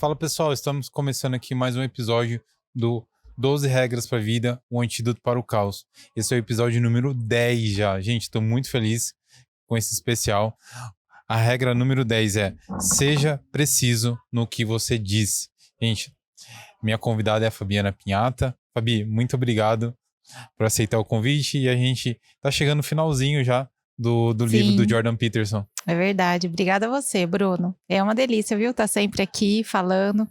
Fala pessoal, estamos começando aqui mais um episódio do 12 Regras para a Vida, um antídoto para o caos. Esse é o episódio número 10 já. Gente, estou muito feliz com esse especial. A regra número 10 é: seja preciso no que você diz. Gente, minha convidada é a Fabiana Pinhata. Fabi, muito obrigado por aceitar o convite e a gente tá chegando no finalzinho já do livro do Sim, Jordan Peterson. é verdade. Obrigada a você, Bruno. É uma delícia, viu? Tá sempre aqui falando.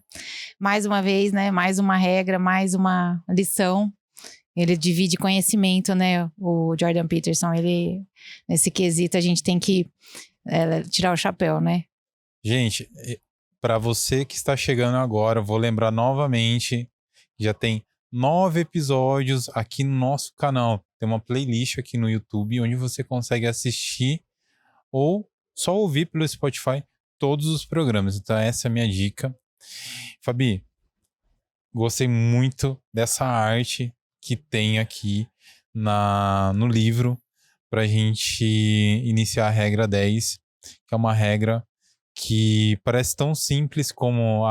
Mais uma vez, né? Mais uma regra, mais uma lição. Ele divide conhecimento, né? O Jordan Peterson, nesse quesito, a gente tem que tirar o chapéu, né? Gente, para você que está chegando agora, vou lembrar novamente, já tem 9 episódios aqui no nosso canal. Tem uma playlist aqui no YouTube onde você consegue assistir ou só ouvir pelo Spotify todos os programas. Então essa é a minha dica. Fabi, gostei muito dessa arte que tem aqui no livro para a gente iniciar a regra 10, que é uma regra que parece tão simples como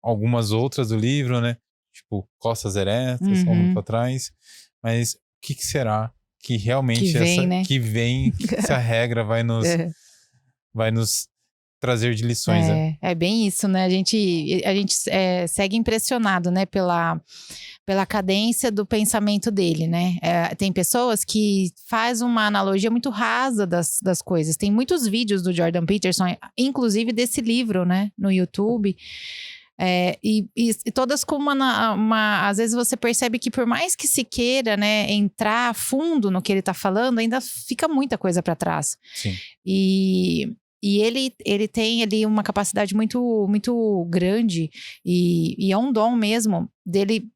algumas outras do livro, né? Tipo, costas eretas, ombro Uhum. para trás. Mas o que será que Que realmente vem, né? que essa regra vai nos trazer de lições, né? É bem isso, né? A gente segue impressionado, né? Pela cadência do pensamento dele, né? Tem pessoas que faz uma analogia muito rasa das coisas. Tem muitos vídeos do Jordan Peterson, inclusive desse livro, né? No YouTube. E todas com às vezes você percebe que por mais que se queira, né, entrar a fundo no que ele tá falando, ainda fica muita coisa para trás. Sim. E ele tem ali uma capacidade muito, muito grande e é um dom mesmo dele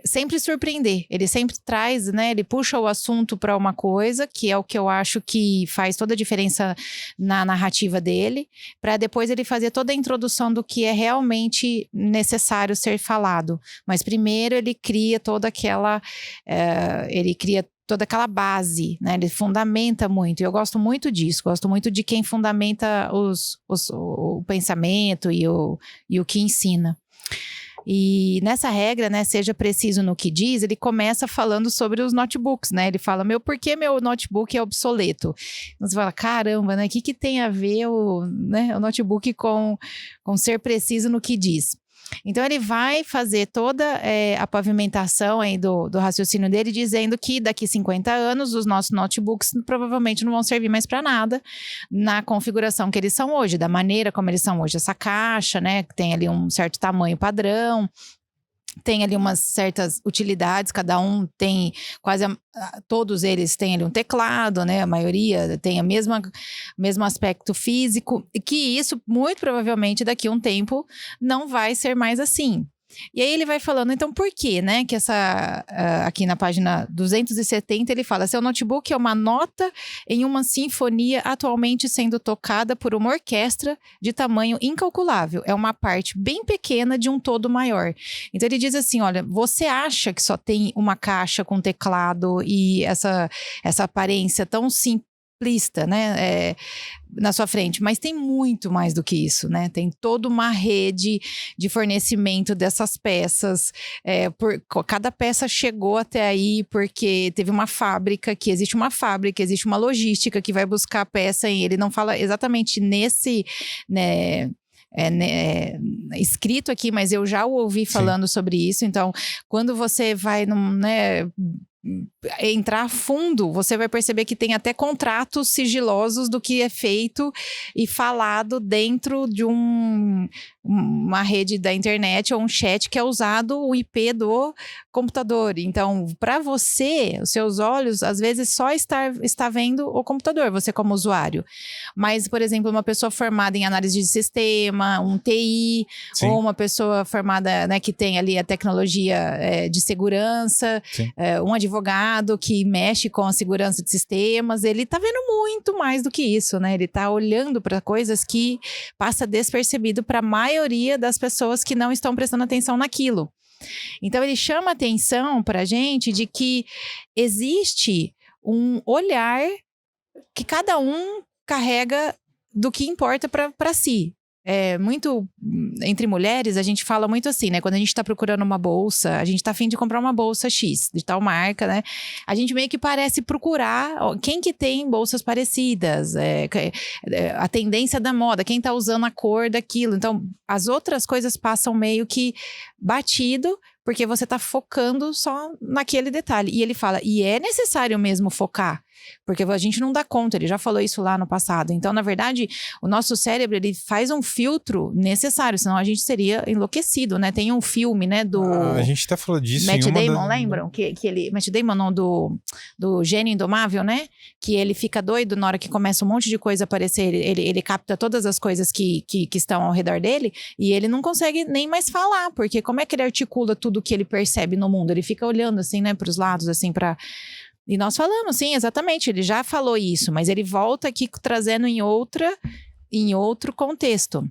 sempre surpreender. Ele sempre traz, né? Ele puxa o assunto para uma coisa que é o que eu acho que faz toda a diferença na narrativa dele, para depois ele fazer toda a introdução do que é realmente necessário ser falado. Mas primeiro ele cria toda aquela base, né? Ele fundamenta muito. E eu gosto muito disso. Gosto muito de quem fundamenta o pensamento e o que ensina. E nessa regra, né, seja preciso no que diz, ele começa falando sobre os notebooks, né? Ele fala, por que meu notebook é obsoleto? Então você fala, caramba, né? O que tem a ver o notebook com ser preciso no que diz? Então ele vai fazer toda a pavimentação aí do raciocínio dele, dizendo que daqui 50 anos os nossos notebooks provavelmente não vão servir mais para nada na configuração que eles são hoje, da maneira como eles são hoje. Essa caixa, né, que tem ali um certo tamanho padrão, tem ali umas certas utilidades, cada um tem todos eles têm ali um teclado, né? A maioria tem mesmo aspecto físico, e que isso, muito provavelmente, daqui a um tempo, não vai ser mais assim. E aí ele vai falando, então por quê, né? Que aqui na página 270 ele fala, seu notebook é uma nota em uma sinfonia atualmente sendo tocada por uma orquestra de tamanho incalculável. É uma parte bem pequena de um todo maior. Então ele diz assim, olha, você acha que só tem uma caixa com teclado e essa aparência tão simplista, né? Na sua frente, mas tem muito mais do que isso, né? Tem toda uma rede de fornecimento dessas peças. Cada peça chegou até aí porque teve uma fábrica, existe uma logística que vai buscar a peça. E ele não fala exatamente nesse, né? Escrito aqui, mas eu já o ouvi falando sobre isso. Então, quando você vai entrar a fundo, você vai perceber que tem até contratos sigilosos do que é feito e falado dentro de uma rede da internet ou um chat que é usado o IP do computador. Então, para você, os seus olhos, às vezes, só está vendo o computador, você como usuário. Mas, por exemplo, uma pessoa formada em análise de sistema, um TI, Sim. ou uma pessoa formada, né, que tem ali a tecnologia de segurança, um advogado que mexe com a segurança de sistemas, ele está vendo muito mais do que isso, né? Ele está olhando para coisas que passa despercebido para a maioria das pessoas que não estão prestando atenção naquilo. Então ele chama atenção para a gente de que existe um olhar que cada um carrega do que importa para si. muito entre mulheres, a gente fala muito assim, né? Quando a gente tá procurando uma bolsa, a gente tá a fim de comprar uma bolsa X, de tal marca, né? A gente meio que parece procurar quem que tem bolsas parecidas, a tendência da moda, quem tá usando a cor daquilo. Então, as outras coisas passam meio que batido, porque você tá focando só naquele detalhe. E ele fala, e é necessário mesmo focar, porque a gente não dá conta, ele já falou isso lá no passado. Então, na verdade, o nosso cérebro, ele faz um filtro necessário, senão a gente seria enlouquecido, né? Tem um filme, né, do... A gente até falou disso Matt em uma Damon, lembram? Que ele... Matt Damon, não, do Gênio Indomável, né? Que ele fica doido na hora que começa um monte de coisa a aparecer, ele capta todas as coisas que estão ao redor dele, e ele não consegue nem mais falar, porque como é que ele articula tudo que ele percebe no mundo? Ele fica olhando assim, né, para os lados, assim, para... E nós falamos, sim, exatamente, ele já falou isso, mas ele volta aqui trazendo em outro contexto.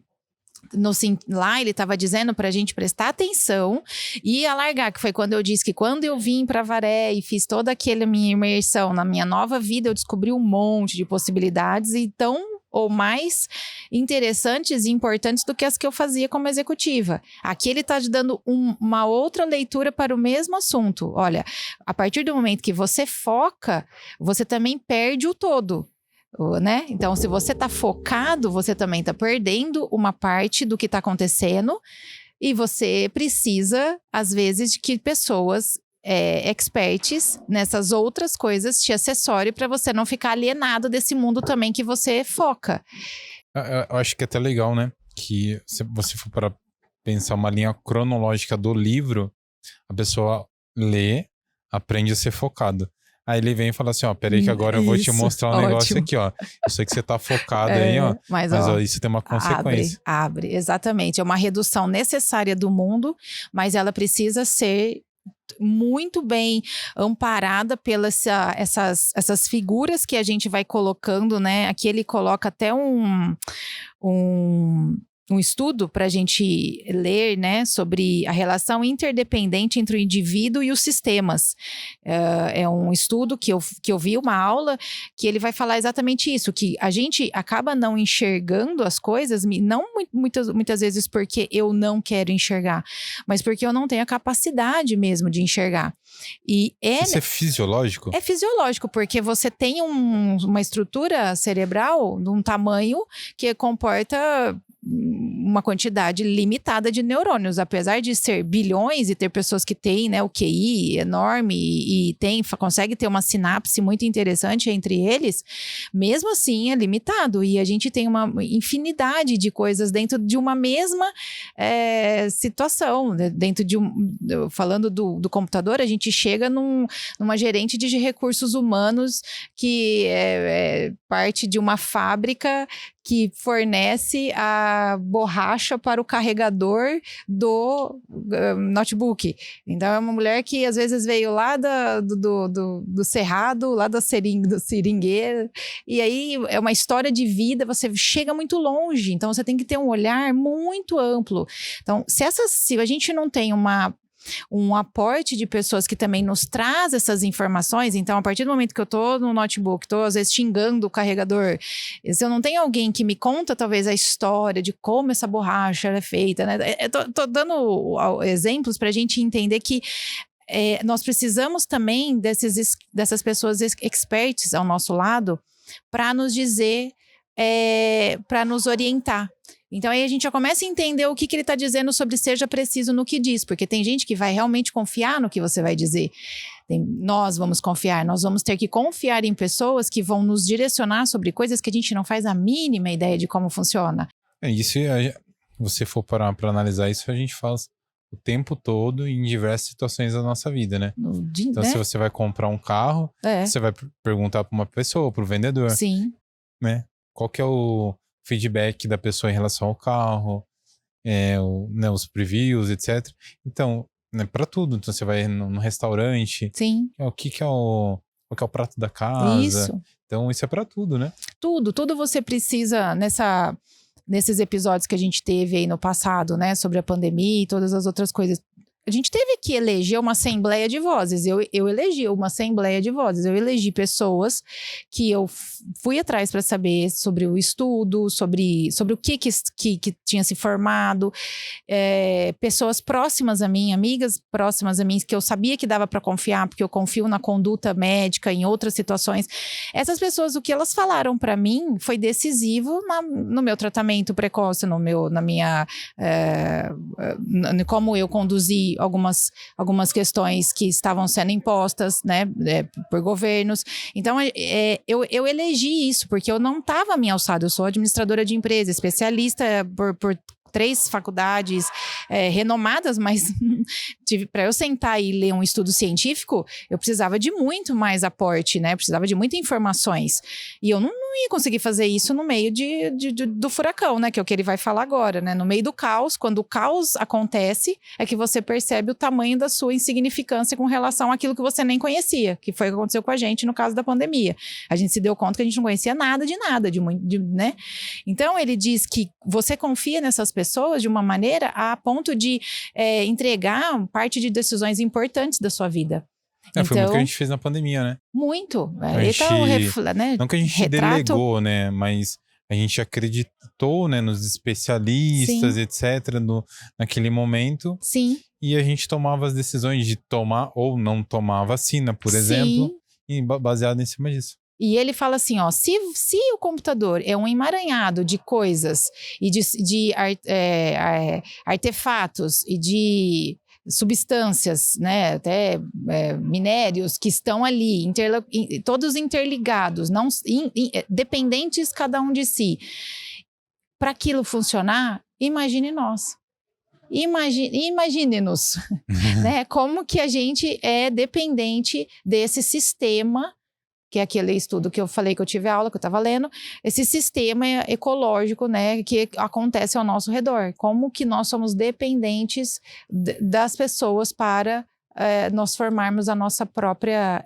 Lá ele estava dizendo para a gente prestar atenção e alargar, que foi quando eu disse que quando eu vim para Avaré e fiz toda aquela minha imersão na minha nova vida, eu descobri um monte de possibilidades e tão ou mais interessantes e importantes do que as que eu fazia como executiva. Aqui ele está te dando uma outra leitura para o mesmo assunto. Olha, a partir do momento que você foca, você também perde o todo. Né? Então, se você está focado, você também está perdendo uma parte do que está acontecendo e você precisa, às vezes, de que pessoas experts nessas outras coisas te assessorem para você não ficar alienado desse mundo também que você foca. Eu acho que é até legal, né? Que se você for para pensar uma linha cronológica do livro, a pessoa lê, aprende a ser focado. Aí ele vem e fala assim, ó, peraí que agora eu vou te mostrar um negócio aqui, ó. Eu sei que você tá focado aí, ó. Mas ó, isso tem uma consequência. Abre, exatamente. É uma redução necessária do mundo, mas ela precisa ser muito bem amparada pelas essas figuras que a gente vai colocando, né? Aqui ele coloca até um estudo para a gente ler, né, sobre a relação interdependente entre o indivíduo e os sistemas. É um estudo que eu vi, uma aula, que ele vai falar exatamente isso, que a gente acaba não enxergando as coisas, não muitas vezes porque eu não quero enxergar, mas porque eu não tenho a capacidade mesmo de enxergar. Isso é fisiológico? É fisiológico, porque você tem uma estrutura cerebral de um tamanho que comporta uma quantidade limitada de neurônios, apesar de ser bilhões e ter pessoas que têm, né, o QI enorme e consegue ter uma sinapse muito interessante entre eles, mesmo assim é limitado e a gente tem uma infinidade de coisas dentro de uma mesma situação, dentro de falando do computador, a gente chega numa gerente de recursos humanos que é parte de uma fábrica que fornece a borracha para o carregador do notebook. Então, é uma mulher que às vezes veio lá do Cerrado, lá do Seringueiro, e aí é uma história de vida, você chega muito longe, então você tem que ter um olhar muito amplo. Então, se a gente não tem um aporte de pessoas que também nos traz essas informações, então a partir do momento que eu tô no notebook, tô às vezes xingando o carregador, se eu não tenho alguém que me conta talvez a história de como essa borracha é feita, né? Eu tô dando exemplos pra gente entender que nós precisamos também dessas pessoas experts ao nosso lado para nos dizer, para nos orientar. Então aí a gente já começa a entender o que ele está dizendo sobre seja preciso no que diz, porque tem gente que vai realmente confiar no que você vai dizer. Nós vamos confiar, nós vamos ter que confiar em pessoas que vão nos direcionar sobre coisas que a gente não faz a mínima ideia de como funciona. Isso, se você for parar para analisar isso, a gente faz o tempo todo em diversas situações da nossa vida, né? Então, se você vai comprar um carro, você vai perguntar para uma pessoa, para o vendedor. Sim. Né? Qual que é o feedback da pessoa em relação ao carro, os previews, etc. Então, né, para tudo. Então, você vai no restaurante. Sim. O que é o prato da casa. Isso. Então, isso é para tudo, né? Tudo você precisa nesses episódios que a gente teve aí no passado, né? Sobre a pandemia e todas as outras coisas. a gente teve que eleger uma assembleia de vozes. Eu elegi uma assembleia de vozes. Eu elegi pessoas que eu fui atrás para saber sobre o estudo, sobre o que tinha se formado, pessoas próximas a mim, amigas próximas a mim, que eu sabia que dava para confiar, porque eu confio na conduta médica, em outras situações. Essas pessoas, o que elas falaram para mim foi decisivo no meu tratamento precoce, como eu conduzi algumas questões que estavam sendo impostas, né, por governos. Então, eu elegi isso, porque eu não estava à minha alçada. Eu sou administradora de empresa, especialista por 3 faculdades renomadas, mas para eu sentar e ler um estudo científico, eu precisava de muito mais aporte, né? Eu precisava de muitas informações. E eu não ia conseguir fazer isso no meio do furacão, né? Que é o que ele vai falar agora, né? No meio do caos, quando o caos acontece, é que você percebe o tamanho da sua insignificância com relação àquilo que você nem conhecia, que foi o que aconteceu com a gente no caso da pandemia. A gente se deu conta que a gente não conhecia nada de nada, né? Então, ele diz que você confia nessas pessoas de uma maneira a ponto de entregar parte de decisões importantes da sua vida. Foi muito que a gente fez na pandemia, né? Muito. Né? Não que a gente delegou, né? Mas a gente acreditou, né, nos especialistas, Sim. etc., naquele momento. Sim. E a gente tomava as decisões de tomar ou não tomar a vacina, por exemplo, e baseado em cima disso. E ele fala assim, ó, se o computador é um emaranhado de coisas e de artefatos e de substâncias, né, até minérios que estão ali, todos interligados, não dependentes cada um de si, para aquilo funcionar, imagine nós. Imagine-nos, né, como que a gente é dependente desse sistema, que é aquele estudo que eu falei que eu tive aula, que eu estava lendo, esse sistema ecológico, né, que acontece ao nosso redor. Como que nós somos dependentes das pessoas para nós formarmos a nossa própria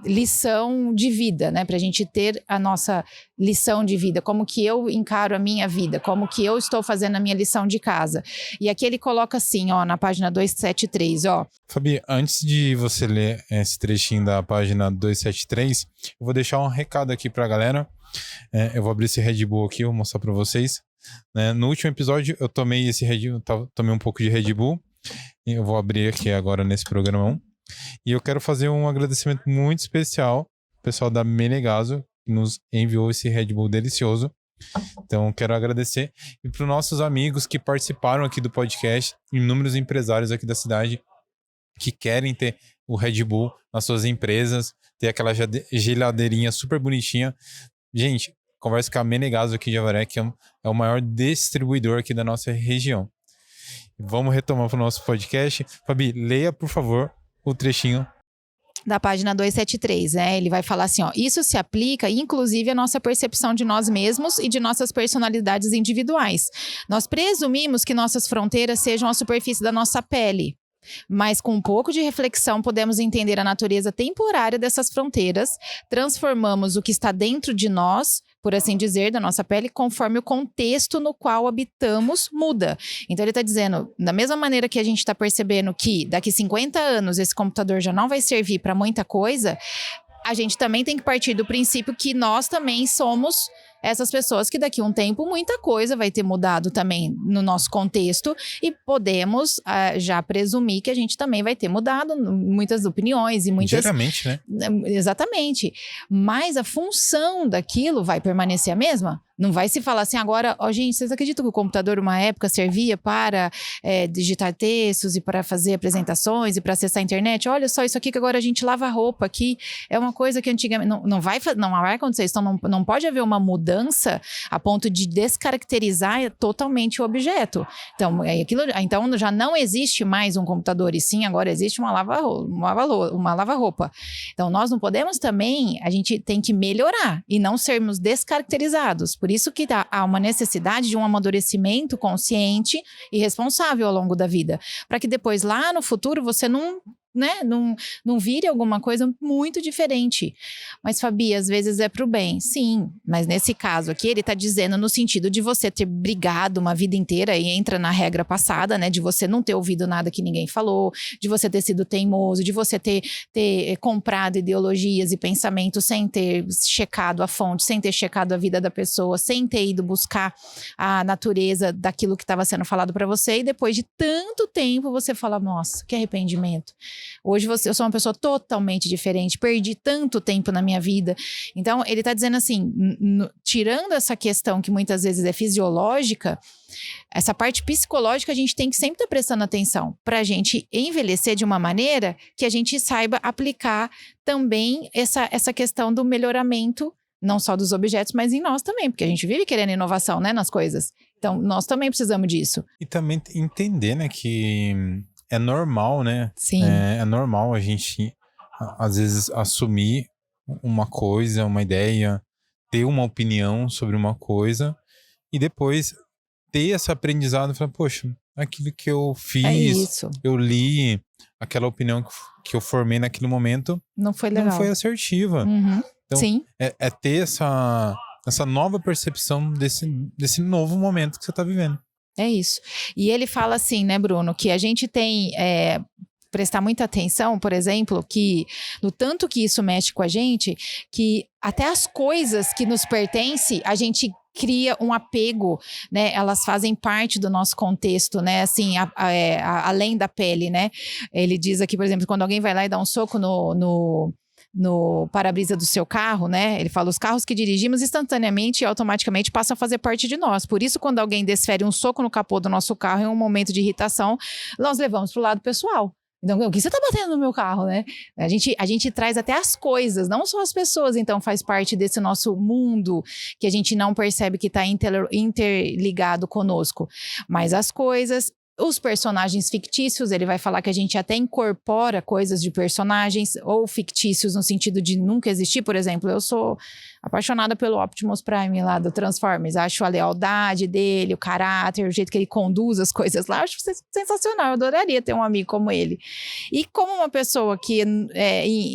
lição de vida, né? Para a gente ter a nossa lição de vida, como que eu encaro a minha vida, como que eu estou fazendo a minha lição de casa. E aqui ele coloca assim, ó, na página 273, ó. Fabi, antes de você ler esse trechinho da página 273, eu vou deixar um recado aqui pra galera. Eu vou abrir esse Red Bull aqui, vou mostrar pra vocês. No último episódio, eu tomei tomei um pouco de Red Bull. E eu vou abrir aqui agora nesse programa 1. E eu quero fazer um agradecimento muito especial ao pessoal da Menegaso, que nos enviou esse Red Bull delicioso. Então, quero agradecer. E para os nossos amigos que participaram aqui do podcast, inúmeros empresários aqui da cidade que querem ter o Red Bull nas suas empresas, ter aquela geladeirinha super bonitinha. Gente, conversa com a Menegaso aqui de Avaré, que é o maior distribuidor aqui da nossa região. Vamos retomar para o nosso podcast. Fabi, leia, por favor, o trechinho da página 273, né? Ele vai falar assim, ó, isso se aplica inclusive à nossa percepção de nós mesmos e de nossas personalidades individuais. Nós presumimos que nossas fronteiras sejam a superfície da nossa pele, mas com um pouco de reflexão podemos entender a natureza temporária dessas fronteiras, transformamos o que está dentro de nós, por assim dizer, da nossa pele, conforme o contexto no qual habitamos muda. Então ele está dizendo, da mesma maneira que a gente está percebendo que daqui 50 anos esse computador já não vai servir para muita coisa, a gente também tem que partir do princípio que nós também somos essas pessoas que daqui a um tempo muita coisa vai ter mudado também no nosso contexto e podemos já presumir que a gente também vai ter mudado muitas opiniões e muitas... Diariamente, né? Exatamente. Mas a função daquilo vai permanecer a mesma? Não vai se falar assim agora, gente, vocês acreditam que o computador uma época servia para digitar textos e para fazer apresentações e para acessar a internet? Olha só isso aqui que agora a gente lava roupa aqui. É uma coisa que antigamente... Não vai acontecer isso. Então não pode haver uma mudança a ponto de descaracterizar totalmente o objeto. Então já não existe mais um computador e sim, agora existe uma lava-roupa. Então nós não podemos também, a gente tem que melhorar e não sermos descaracterizados. Por isso que há uma necessidade de um amadurecimento consciente e responsável ao longo da vida. Para que depois, lá no futuro, você não né, não vire alguma coisa muito diferente. Mas, Fabi, às vezes é pro bem. Sim, mas nesse caso aqui, ele tá dizendo no sentido de você ter brigado uma vida inteira e entra na regra passada, né, de você não ter ouvido nada que ninguém falou, de você ter sido teimoso, de você ter comprado ideologias e pensamentos sem ter checado a fonte, sem ter checado a vida da pessoa, sem ter ido buscar a natureza daquilo que estava sendo falado para você, e depois de tanto tempo você fala, nossa, que arrependimento. Hoje eu sou uma pessoa totalmente diferente, perdi tanto tempo na minha vida. Então, ele está dizendo assim, tirando essa questão que muitas vezes é fisiológica, essa parte psicológica a gente tem que sempre estar prestando atenção para a gente envelhecer de uma maneira que a gente saiba aplicar também essa questão do melhoramento, não só dos objetos, mas em nós também, porque a gente vive querendo inovação, né, nas coisas. Então, nós também precisamos disso. E também entender, né, que é normal, né? Sim. É normal a gente, às vezes, assumir uma coisa, uma ideia, ter uma opinião sobre uma coisa e depois ter esse aprendizado e falar, poxa, aquilo que eu fiz, eu li, aquela opinião que eu formei naquele momento não foi legal. Não foi assertiva. Uhum. Então, sim. É ter essa nova percepção desse novo momento que você está vivendo. É isso. E ele fala assim, né, Bruno, que a gente tem prestar muita atenção, por exemplo, que no tanto que isso mexe com a gente, que até as coisas que nos pertencem, a gente cria um apego, né? Elas fazem parte do nosso contexto, né? Assim, além da pele, né? Ele diz aqui, por exemplo, quando alguém vai lá e dá um soco no para-brisa do seu carro, né? Ele fala, os carros que dirigimos instantaneamente e automaticamente passam a fazer parte de nós. Por isso, quando alguém desfere um soco no capô do nosso carro em um momento de irritação, nós levamos para o lado pessoal. Então, o que você está batendo no meu carro, né? A gente traz até as coisas, não só as pessoas, então faz parte desse nosso mundo que a gente não percebe que está interligado conosco. Mas as coisas, os personagens fictícios, ele vai falar que a gente até incorpora coisas de personagens, ou fictícios no sentido de nunca existir. Por exemplo, eu sou apaixonada pelo Optimus Prime lá do Transformers. Acho a lealdade dele, o caráter, o jeito que ele conduz as coisas lá. Acho sensacional. Eu adoraria ter um amigo como ele. E como uma pessoa que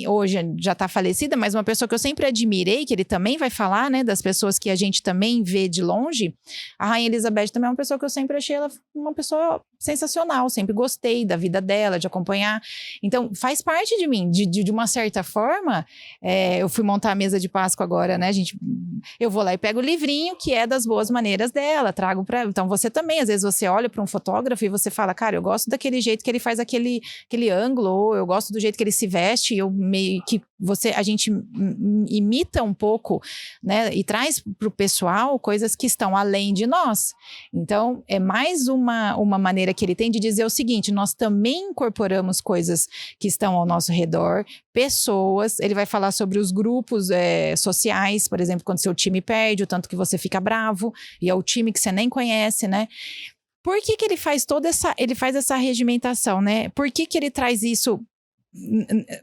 hoje já está falecida, mas uma pessoa que eu sempre admirei, que ele também vai falar, né, das pessoas que a gente também vê de longe, a Rainha Elizabeth também é uma pessoa que eu sempre achei ela uma pessoa sensacional. Sempre gostei da vida dela, de acompanhar. Então, faz parte de mim. De uma certa forma, eu fui montar a mesa de Páscoa agora, né, eu vou lá e pego o livrinho que é das boas maneiras dela, trago para. Então você também, às vezes você olha para um fotógrafo e você fala, cara, eu gosto daquele jeito que ele faz aquele ângulo, ou eu gosto do jeito que ele se veste, eu meio que a gente imita um pouco, né, e traz para o pessoal coisas que estão além de nós. Então é mais uma maneira que ele tem de dizer o seguinte: nós também incorporamos coisas que estão ao nosso redor, pessoas. Ele vai falar sobre os grupos sociais, por exemplo, quando seu time perde, o tanto que você fica bravo, e é o time que você nem conhece, né? Por que ele faz ele faz essa regimentação, né? Por que ele traz isso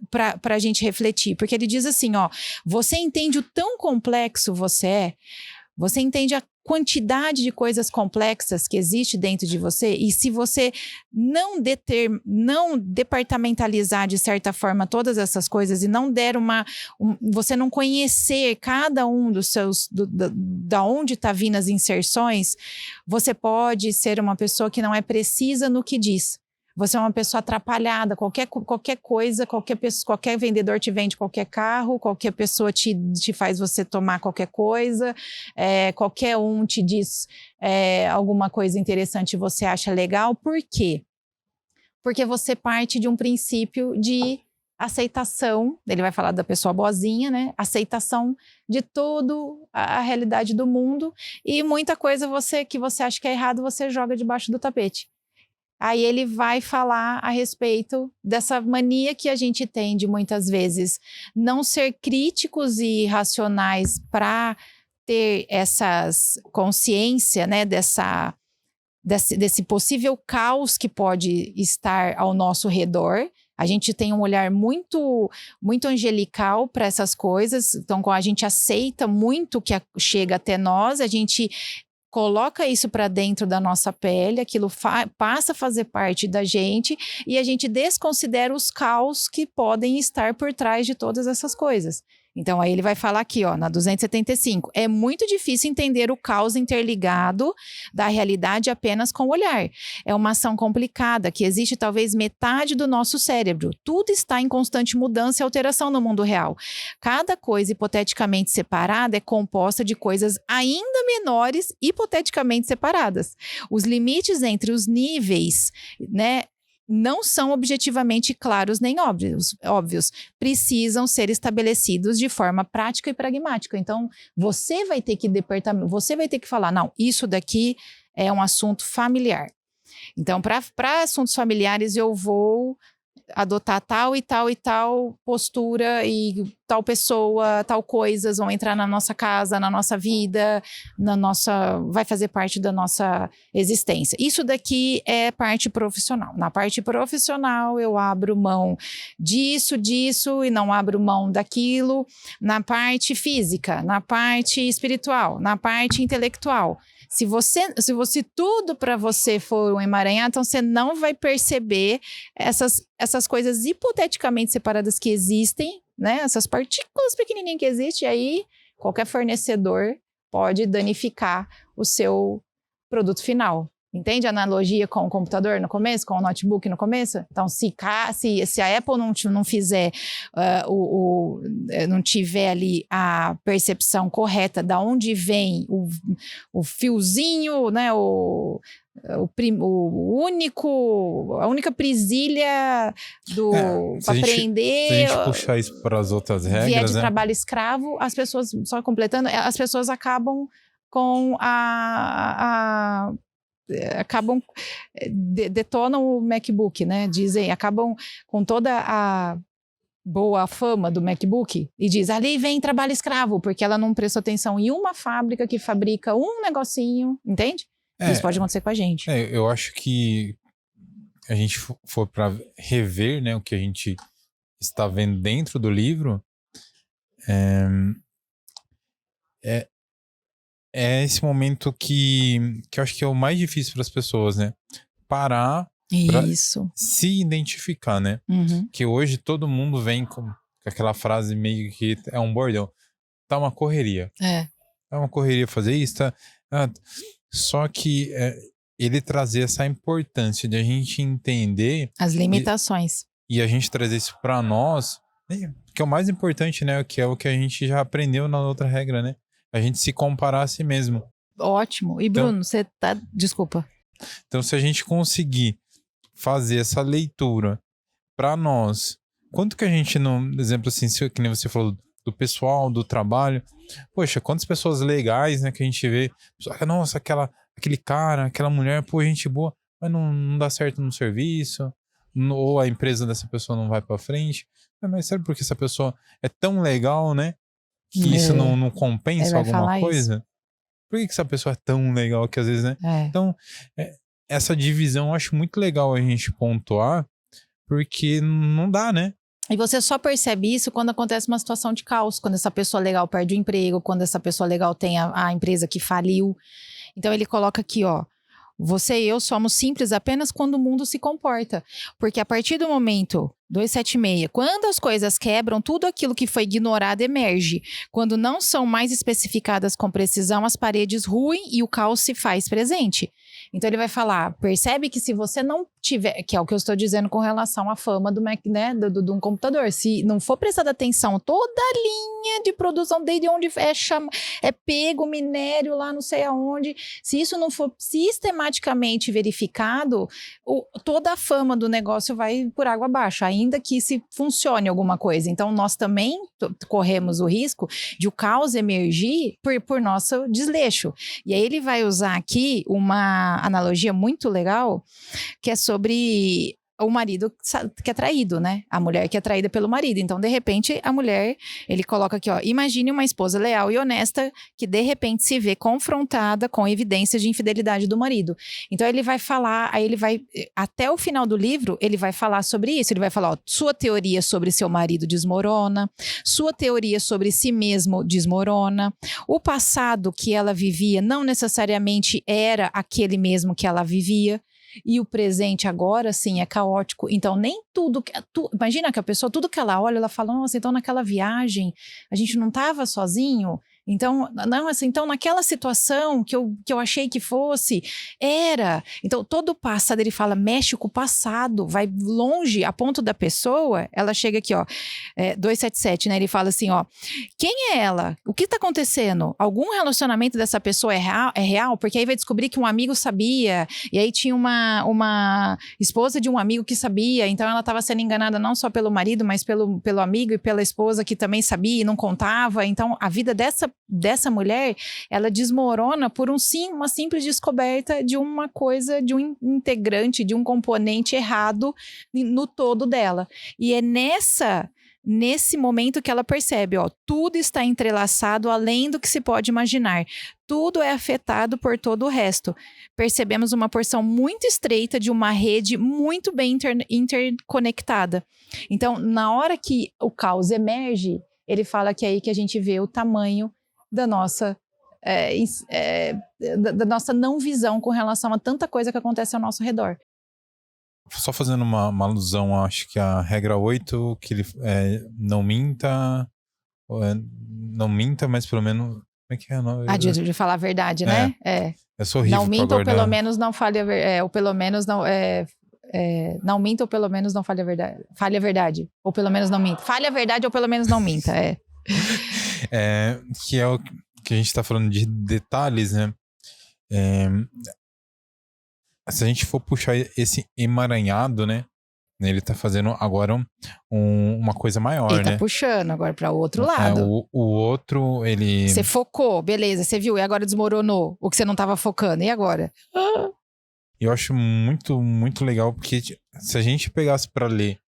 para a gente refletir? Porque ele diz assim, ó, você entende o tão complexo você entende a quantidade de coisas complexas que existe dentro de você, e se você não departamentalizar de certa forma todas essas coisas e não der você não conhecer cada um dos seus, da onde está vindo as inserções, você pode ser uma pessoa que não é precisa no que diz. Você é uma pessoa atrapalhada, qualquer coisa, qualquer vendedor te vende qualquer carro, qualquer pessoa te faz você tomar qualquer coisa, qualquer um te diz alguma coisa interessante e você acha legal. Por quê? Porque você parte de um princípio de aceitação, ele vai falar da pessoa boazinha, né? Aceitação de toda a realidade do mundo, e muita coisa que você acha que é errado, você joga debaixo do tapete. Aí ele vai falar a respeito dessa mania que a gente tem de muitas vezes não ser críticos e racionais para ter essas consciência, né, desse possível caos que pode estar ao nosso redor. A gente tem um olhar muito, muito angelical para essas coisas, então a gente aceita muito o que chega até nós, a gente coloca isso para dentro da nossa pele, aquilo passa a fazer parte da gente e a gente desconsidera os caos que podem estar por trás de todas essas coisas. Então, aí ele vai falar aqui, ó, na 275. É muito difícil entender o caos interligado da realidade apenas com o olhar. É uma ação complicada, que existe talvez metade do nosso cérebro. Tudo está em constante mudança e alteração no mundo real. Cada coisa hipoteticamente separada é composta de coisas ainda menores, hipoteticamente separadas. Os limites entre os níveis, né, não são objetivamente claros nem óbvios. Precisam ser estabelecidos de forma prática e pragmática. Então, você vai ter que falar, não, isso daqui é um assunto familiar. Então, para assuntos familiares, eu vou adotar tal e tal e tal postura e tal pessoa, tal coisas vão entrar na nossa casa, na nossa vida, vai fazer parte da nossa existência. Isso daqui é parte profissional. Na parte profissional, eu abro mão disso e não abro mão daquilo. Na parte física, na parte espiritual, na parte intelectual. Se você tudo para você for um emaranhado, então você não vai perceber essas coisas hipoteticamente separadas que existem, né? Essas partículas pequenininhas que existem, e aí qualquer fornecedor pode danificar o seu produto final. Entende a analogia com o computador no começo, com o notebook no começo? Então, se a Apple não fizer, não tiver ali a percepção correta de onde vem o fiozinho, né, a única presilha para prender. Se a gente puxar isso para as outras regras, vier de trabalho escravo, as pessoas, só completando, as pessoas acabam com detonam o MacBook, né? Acabam com toda a boa fama do MacBook e diz, ali vem trabalho escravo, porque ela não prestou atenção em uma fábrica que fabrica um negocinho, entende? Isso pode acontecer com a gente. Eu acho que a gente for para rever, né, o que a gente está vendo dentro do livro, é esse momento que eu acho que é o mais difícil para as pessoas, né? Parar para se identificar, né? Uhum. Que hoje todo mundo vem com aquela frase meio que é um bordão. Tá uma correria. Tá uma correria fazer isso, tá? Só que ele trazer essa importância de a gente entender as limitações. E a gente trazer isso para nós, né? Que é o mais importante, né? Que é o que a gente já aprendeu na outra regra, né? A gente se comparar a si mesmo. Ótimo. E Bruno, você tá... Desculpa. Então, se a gente conseguir fazer essa leitura para nós, quanto que a gente não... Exemplo assim, que nem você falou, do pessoal, do trabalho. Poxa, quantas pessoas legais, né, que a gente vê. Nossa, aquele cara, aquela mulher, pô, gente boa, mas não dá certo no serviço. Ou a empresa dessa pessoa não vai para frente. Mas sabe por que essa pessoa é tão legal, né? Que isso não compensa alguma coisa? Isso. Por que essa pessoa é tão legal que às vezes, né? Então, essa divisão eu acho muito legal a gente pontuar, porque não dá, né? E você só percebe isso quando acontece uma situação de caos, quando essa pessoa legal perde o emprego, quando essa pessoa legal tem a empresa que faliu. Então ele coloca aqui, ó, você e eu somos simples apenas quando o mundo se comporta. Porque a partir do momento 276, quando as coisas quebram, tudo aquilo que foi ignorado emerge. Quando não são mais especificadas com precisão, as paredes ruem e o caos se faz presente. Então ele vai falar, percebe que se você não tiver, que é o que eu estou dizendo com relação à fama do Mac, né, de um computador, se não for prestada atenção toda a linha de produção, desde onde é pego minério lá não sei aonde, se isso não for sistematicamente verificado, toda a fama do negócio vai por água abaixo, ainda que se funcione alguma coisa. Então nós também corremos o risco de o caos emergir por nosso desleixo. E aí ele vai usar aqui uma analogia muito legal, que é sobre o marido que é traído, né? A mulher que é traída pelo marido. Então, de repente, a mulher, ele coloca aqui, ó, imagine uma esposa leal e honesta que de repente se vê confrontada com evidências de infidelidade do marido. Então, ele vai falar, aí ele vai, até o final do livro, ele vai falar sobre isso. Ele vai falar, ó, sua teoria sobre seu marido desmorona, sua teoria sobre si mesmo desmorona, o passado que ela vivia não necessariamente era aquele mesmo que ela vivia. E o presente agora, sim, é caótico. Então, nem tudo... Imagina que a pessoa, tudo que ela olha, ela fala, nossa, então naquela viagem, a gente não estava sozinho? Então, não, assim, então naquela situação que eu achei que fosse, era. Então, todo o passado, ele fala, mexe com o passado, vai longe, a ponto da pessoa, ela chega aqui, ó, 277, né? Ele fala assim, ó, quem é ela? O que tá acontecendo? Algum relacionamento dessa pessoa é real? Porque aí vai descobrir que um amigo sabia, e aí tinha uma esposa de um amigo que sabia, então ela estava sendo enganada não só pelo marido, mas pelo amigo e pela esposa que também sabia e não contava. Então, a vida dessa mulher, ela desmorona por uma simples descoberta de uma coisa, de um integrante, de um componente errado no todo dela. E é nesse momento que ela percebe, ó, tudo está entrelaçado além do que se pode imaginar. Tudo é afetado por todo o resto. Percebemos uma porção muito estreita de uma rede muito bem interconectada. Então, na hora que o caos emerge, ele fala que é aí que a gente vê o tamanho da nossa não visão com relação a tanta coisa que acontece ao nosso redor. Só fazendo uma alusão, acho que a regra 8, que ele não minta, não minta, mas pelo menos... Como é que é? De falar a verdade, né? É horrível. Não minta ou pelo menos não fale a verdade. Ou pelo menos não... não minta ou pelo menos não fale a verdade. Fale a verdade. Ou pelo menos não minta. Fale a verdade ou pelo menos não minta. Que é o que a gente tá falando de detalhes, né? Se a gente for puxar esse emaranhado, né? Ele tá fazendo agora uma coisa maior, ele né? Ele tá puxando agora para o outro lado. O outro, ele... Você focou, beleza, você viu, e agora desmoronou o que você não tava focando, e agora? Eu acho muito, muito legal, porque se a gente pegasse para ler,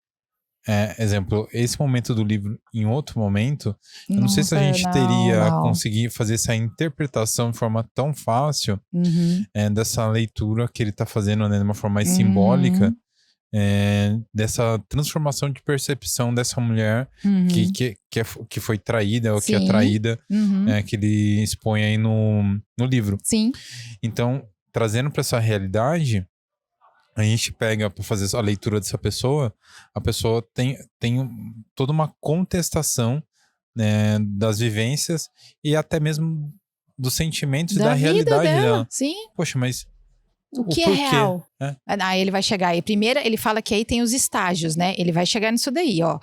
exemplo, esse momento do livro em outro momento, eu não sei se a gente teria conseguido fazer essa interpretação de forma tão fácil dessa leitura que ele tá fazendo, né, de uma forma mais simbólica, dessa transformação de percepção dessa mulher que foi traída, ou que é traída, que ele expõe aí no livro. Sim. Então, trazendo para essa realidade, a gente pega para fazer a leitura dessa pessoa, a pessoa tem toda uma contestação, né, das vivências e até mesmo dos sentimentos da realidade dela. Sim. Poxa, mas o que é real? Aí ele vai chegar. E primeiro ele fala que aí tem os estágios, né? Ele vai chegar nisso daí, ó.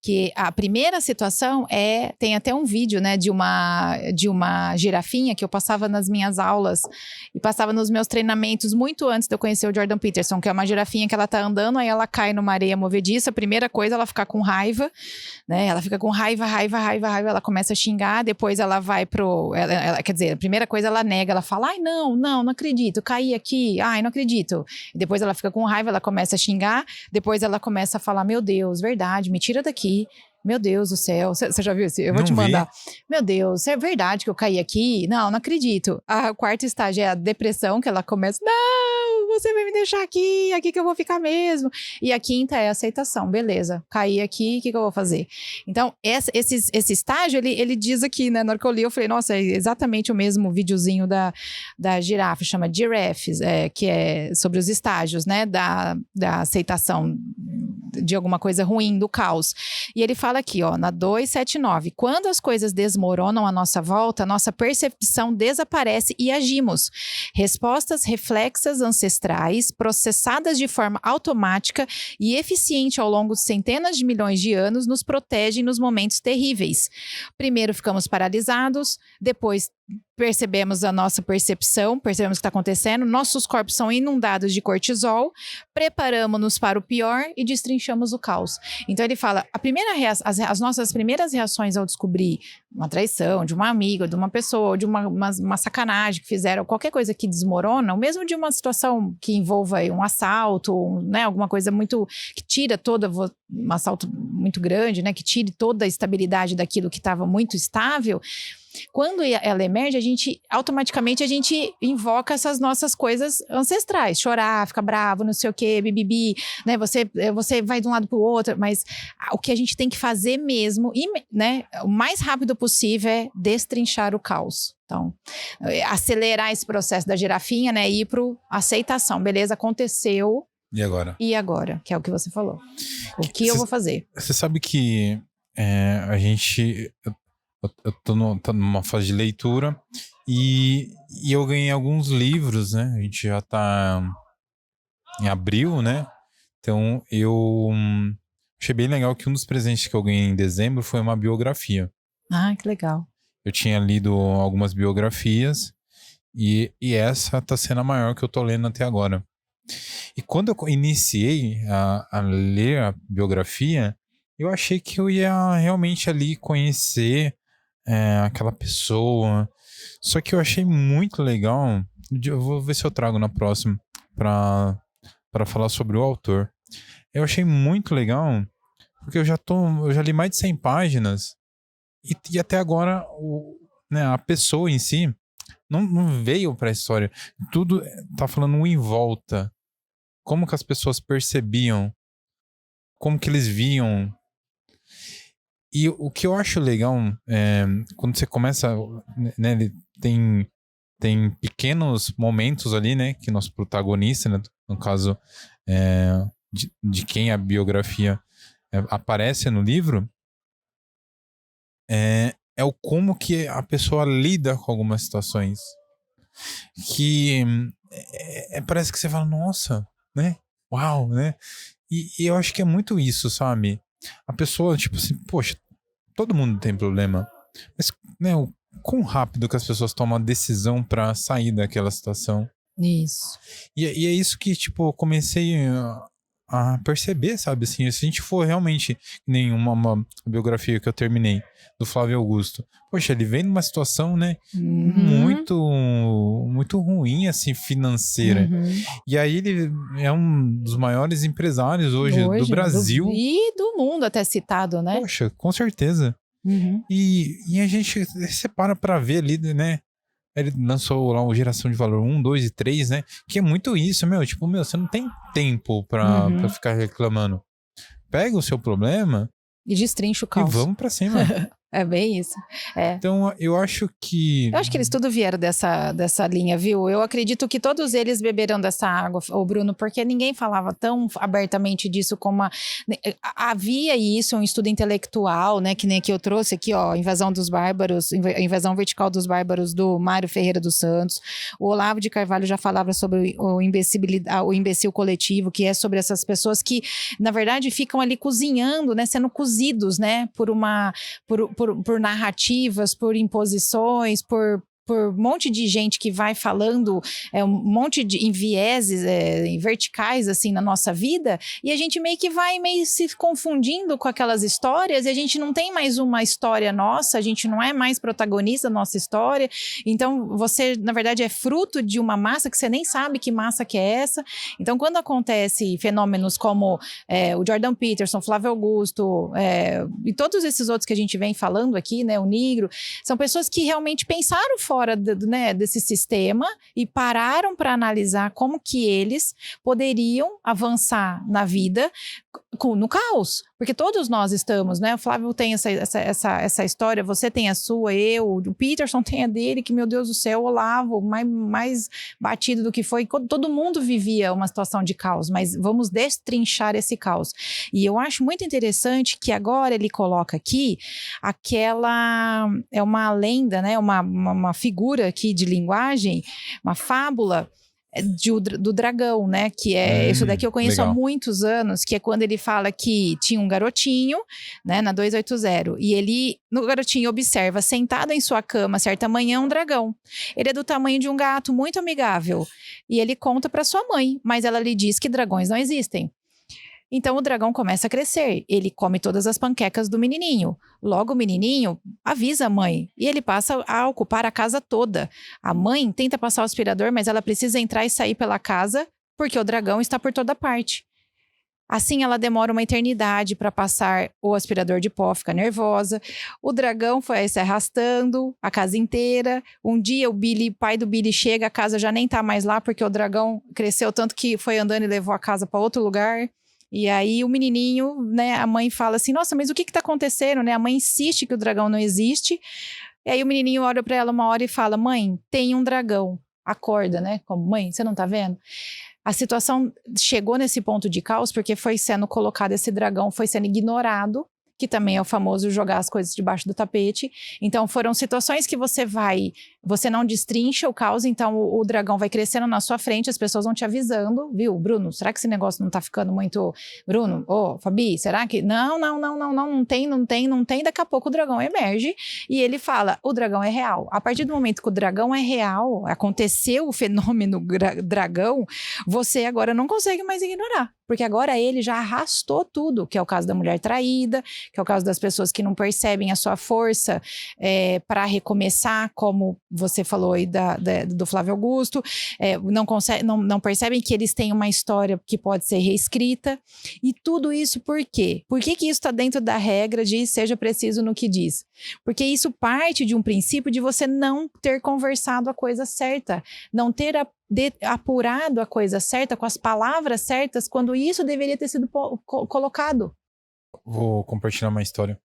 Que a primeira situação tem até um vídeo, né? De uma girafinha que eu passava nas minhas aulas e passava nos meus treinamentos muito antes de eu conhecer o Jordan Peterson, que é uma girafinha que ela tá andando, aí ela cai numa areia movediça. A primeira coisa, ela fica com raiva, né? Ela fica com raiva, ela começa a xingar, depois ela vai quer dizer, a primeira coisa ela nega, ela fala, ai, não acredito, caí aqui, ai, não acredito. Depois ela fica com raiva, ela começa a xingar, depois ela começa a falar, meu Deus, verdade, me tira daqui. Meu Deus do céu, você já viu isso? Eu vou te mandar. Meu Deus, é verdade que eu caí aqui? Não acredito. O quarto estágio é a depressão, que ela começa, não, você vai me deixar aqui que eu vou ficar mesmo. E a quinta é a aceitação, beleza, caí aqui, o que eu vou fazer? Então, esse estágio, ele diz aqui, né, na hora que eu li, eu falei, nossa, é exatamente o mesmo videozinho da girafa, chama Giraffes, que é sobre os estágios, né, da aceitação de alguma coisa ruim, do caos. E ele fala aqui, ó, na 279, quando as coisas desmoronam à nossa volta, nossa percepção desaparece e agimos. Respostas reflexas ancestrais, processadas de forma automática e eficiente ao longo de centenas de milhões de anos, nos protegem nos momentos terríveis. Primeiro ficamos paralisados, depois percebemos a nossa percepção, percebemos o que está acontecendo, nossos corpos são inundados de cortisol, preparamos-nos para o pior e destrinchamos o caos. Então ele fala, as nossas primeiras reações ao descobrir uma traição de uma amiga, de uma pessoa, ou de uma sacanagem que fizeram, qualquer coisa que desmorona, ou mesmo de uma situação que envolva um assalto, né, alguma coisa muito, que tira um assalto muito grande, né, que tire toda a estabilidade daquilo que estava muito estável. Quando ela emerge, automaticamente a gente invoca essas nossas coisas ancestrais, chorar, ficar bravo, não sei o quê, bibibi, né? Você vai de um lado para o outro, mas o que a gente tem que fazer mesmo, né, o mais rápido possível é destrinchar o caos. Então, acelerar esse processo da girafinha, né, e ir para aceitação, beleza, aconteceu. E agora? E agora, que é o que você falou. O que eu vou fazer? Você sabe que a gente... Eu tô numa fase de leitura e eu ganhei alguns livros, né? A gente já tá em abril, né? Então eu achei bem legal que um dos presentes que eu ganhei em dezembro foi uma biografia. Ah, que legal. Eu tinha lido algumas biografias e essa tá sendo a maior que eu tô lendo até agora. E quando eu iniciei a ler a biografia, eu achei que eu ia realmente ali conhecer aquela pessoa. Só que eu achei muito legal. Eu vou ver se eu trago na próxima para falar sobre o autor. Eu achei muito legal porque eu já li mais de 100 páginas e até agora né, a pessoa em si não veio para a história. Tudo tá falando em volta. Como que as pessoas percebiam, como que eles viam. E o que eu acho legal, quando você começa, né, ele tem pequenos momentos ali, né, que nosso protagonista, né, no caso de quem a biografia aparece no livro, é o como que a pessoa lida com algumas situações. Que parece que você fala, nossa, né, uau, né, e eu acho que é muito isso, sabe? A pessoa, tipo assim, poxa, todo mundo tem problema. Mas, né, o quão rápido que as pessoas tomam a decisão pra sair daquela situação. Isso. E é isso que, tipo, eu comecei a perceber, sabe? Assim, se a gente for realmente uma biografia que eu terminei, do Flávio Augusto. Poxa, ele vem numa situação, né, muito, muito ruim, assim, financeira. E aí ele é um dos maiores empresários hoje do Brasil. E do mundo, até citado, né? Poxa, com certeza. E a gente separa pra ver ali, né? Ele lançou lá o Geração de Valor 1, 2 e 3, né? Que é muito isso, meu. Tipo, você não tem tempo pra ficar reclamando. Pega o seu problema e destrincha o caos. E vamos pra cima. É bem isso. Então, eu acho que... Eu acho que eles tudo vieram dessa linha, viu? Eu acredito que todos eles beberam dessa água, o Bruno, porque ninguém falava tão abertamente disso como havia isso, um estudo intelectual, né? Que nem que eu trouxe aqui, ó, Invasão dos Bárbaros, Invasão Vertical dos Bárbaros, do Mário Ferreira dos Santos. O Olavo de Carvalho já falava sobre o imbecil coletivo, que é sobre essas pessoas que, na verdade, ficam ali cozinhando, né? Sendo cozidos, né? Por narrativas, por imposições, por um monte de gente que vai falando um monte de vieses verticais assim na nossa vida, e a gente meio que vai se confundindo com aquelas histórias, e a gente não tem mais uma história nossa, a gente não é mais protagonista da nossa história. Então você, na verdade, é fruto de uma massa que você nem sabe que massa que é essa. Então quando acontece fenômenos como o Jordan Peterson, Flávio Augusto e todos esses outros que a gente vem falando aqui, né, o Nigro, são pessoas que realmente pensaram fora desse sistema e pararam para analisar como que eles poderiam avançar na vida no caos, porque todos nós estamos, né? O Flávio tem essa história, você tem a sua, o Peterson tem a dele, que, meu Deus do céu, o Olavo, mais batido do que foi, todo mundo vivia uma situação de caos, mas vamos destrinchar esse caos. E eu acho muito interessante que agora ele coloca aqui uma lenda, né? Uma figura aqui de linguagem, uma fábula, do dragão, né? Que é isso daqui eu conheço há legal. muitos anos, que é quando ele fala que tinha um garotinho, né, na 280, e ele, no garotinho, observa sentado em sua cama, certa manhã, um dragão. Ele é do tamanho de um gato, muito amigável. E ele conta para sua mãe, mas ela lhe diz que dragões não existem. Então o dragão começa a crescer, ele come todas as panquecas do menininho. Logo o menininho avisa a mãe e ele passa a ocupar a casa toda. A mãe tenta passar o aspirador, mas ela precisa entrar e sair pela casa porque o dragão está por toda parte. Assim ela demora uma eternidade para passar o aspirador de pó, fica nervosa. O dragão foi se arrastando a casa inteira. Um dia o pai do Billy chega, a casa já nem tá mais lá porque o dragão cresceu tanto que foi andando e levou a casa para outro lugar. E aí o menininho, né, a mãe fala assim, nossa, mas o que tá acontecendo, né? A mãe insiste que o dragão não existe. E aí o menininho olha para ela uma hora e fala, mãe, tem um dragão. Acorda, né? Como, mãe, você não tá vendo? A situação chegou nesse ponto de caos porque foi sendo colocado esse dragão, foi sendo ignorado, que também é o famoso jogar as coisas debaixo do tapete. Então foram situações que você não destrincha o caos, então o dragão vai crescendo na sua frente, as pessoas vão te avisando, viu, Bruno, será que esse negócio não tá ficando muito... Bruno, Fabi, será que... Não tem, daqui a pouco o dragão emerge e ele fala, o dragão é real. A partir do momento que o dragão é real, aconteceu o fenômeno dragão, você agora não consegue mais ignorar. Porque agora ele já arrastou tudo, que é o caso da mulher traída, que é o caso das pessoas que não percebem a sua força para recomeçar, como você falou aí do Flávio Augusto, não percebem que eles têm uma história que pode ser reescrita. E tudo isso por quê? Por que isso está dentro da regra de seja preciso no que diz? Porque isso parte de um princípio de você não ter conversado a coisa certa, não ter apurado a coisa certa com as palavras certas quando isso deveria ter sido colocado. Vou compartilhar uma história.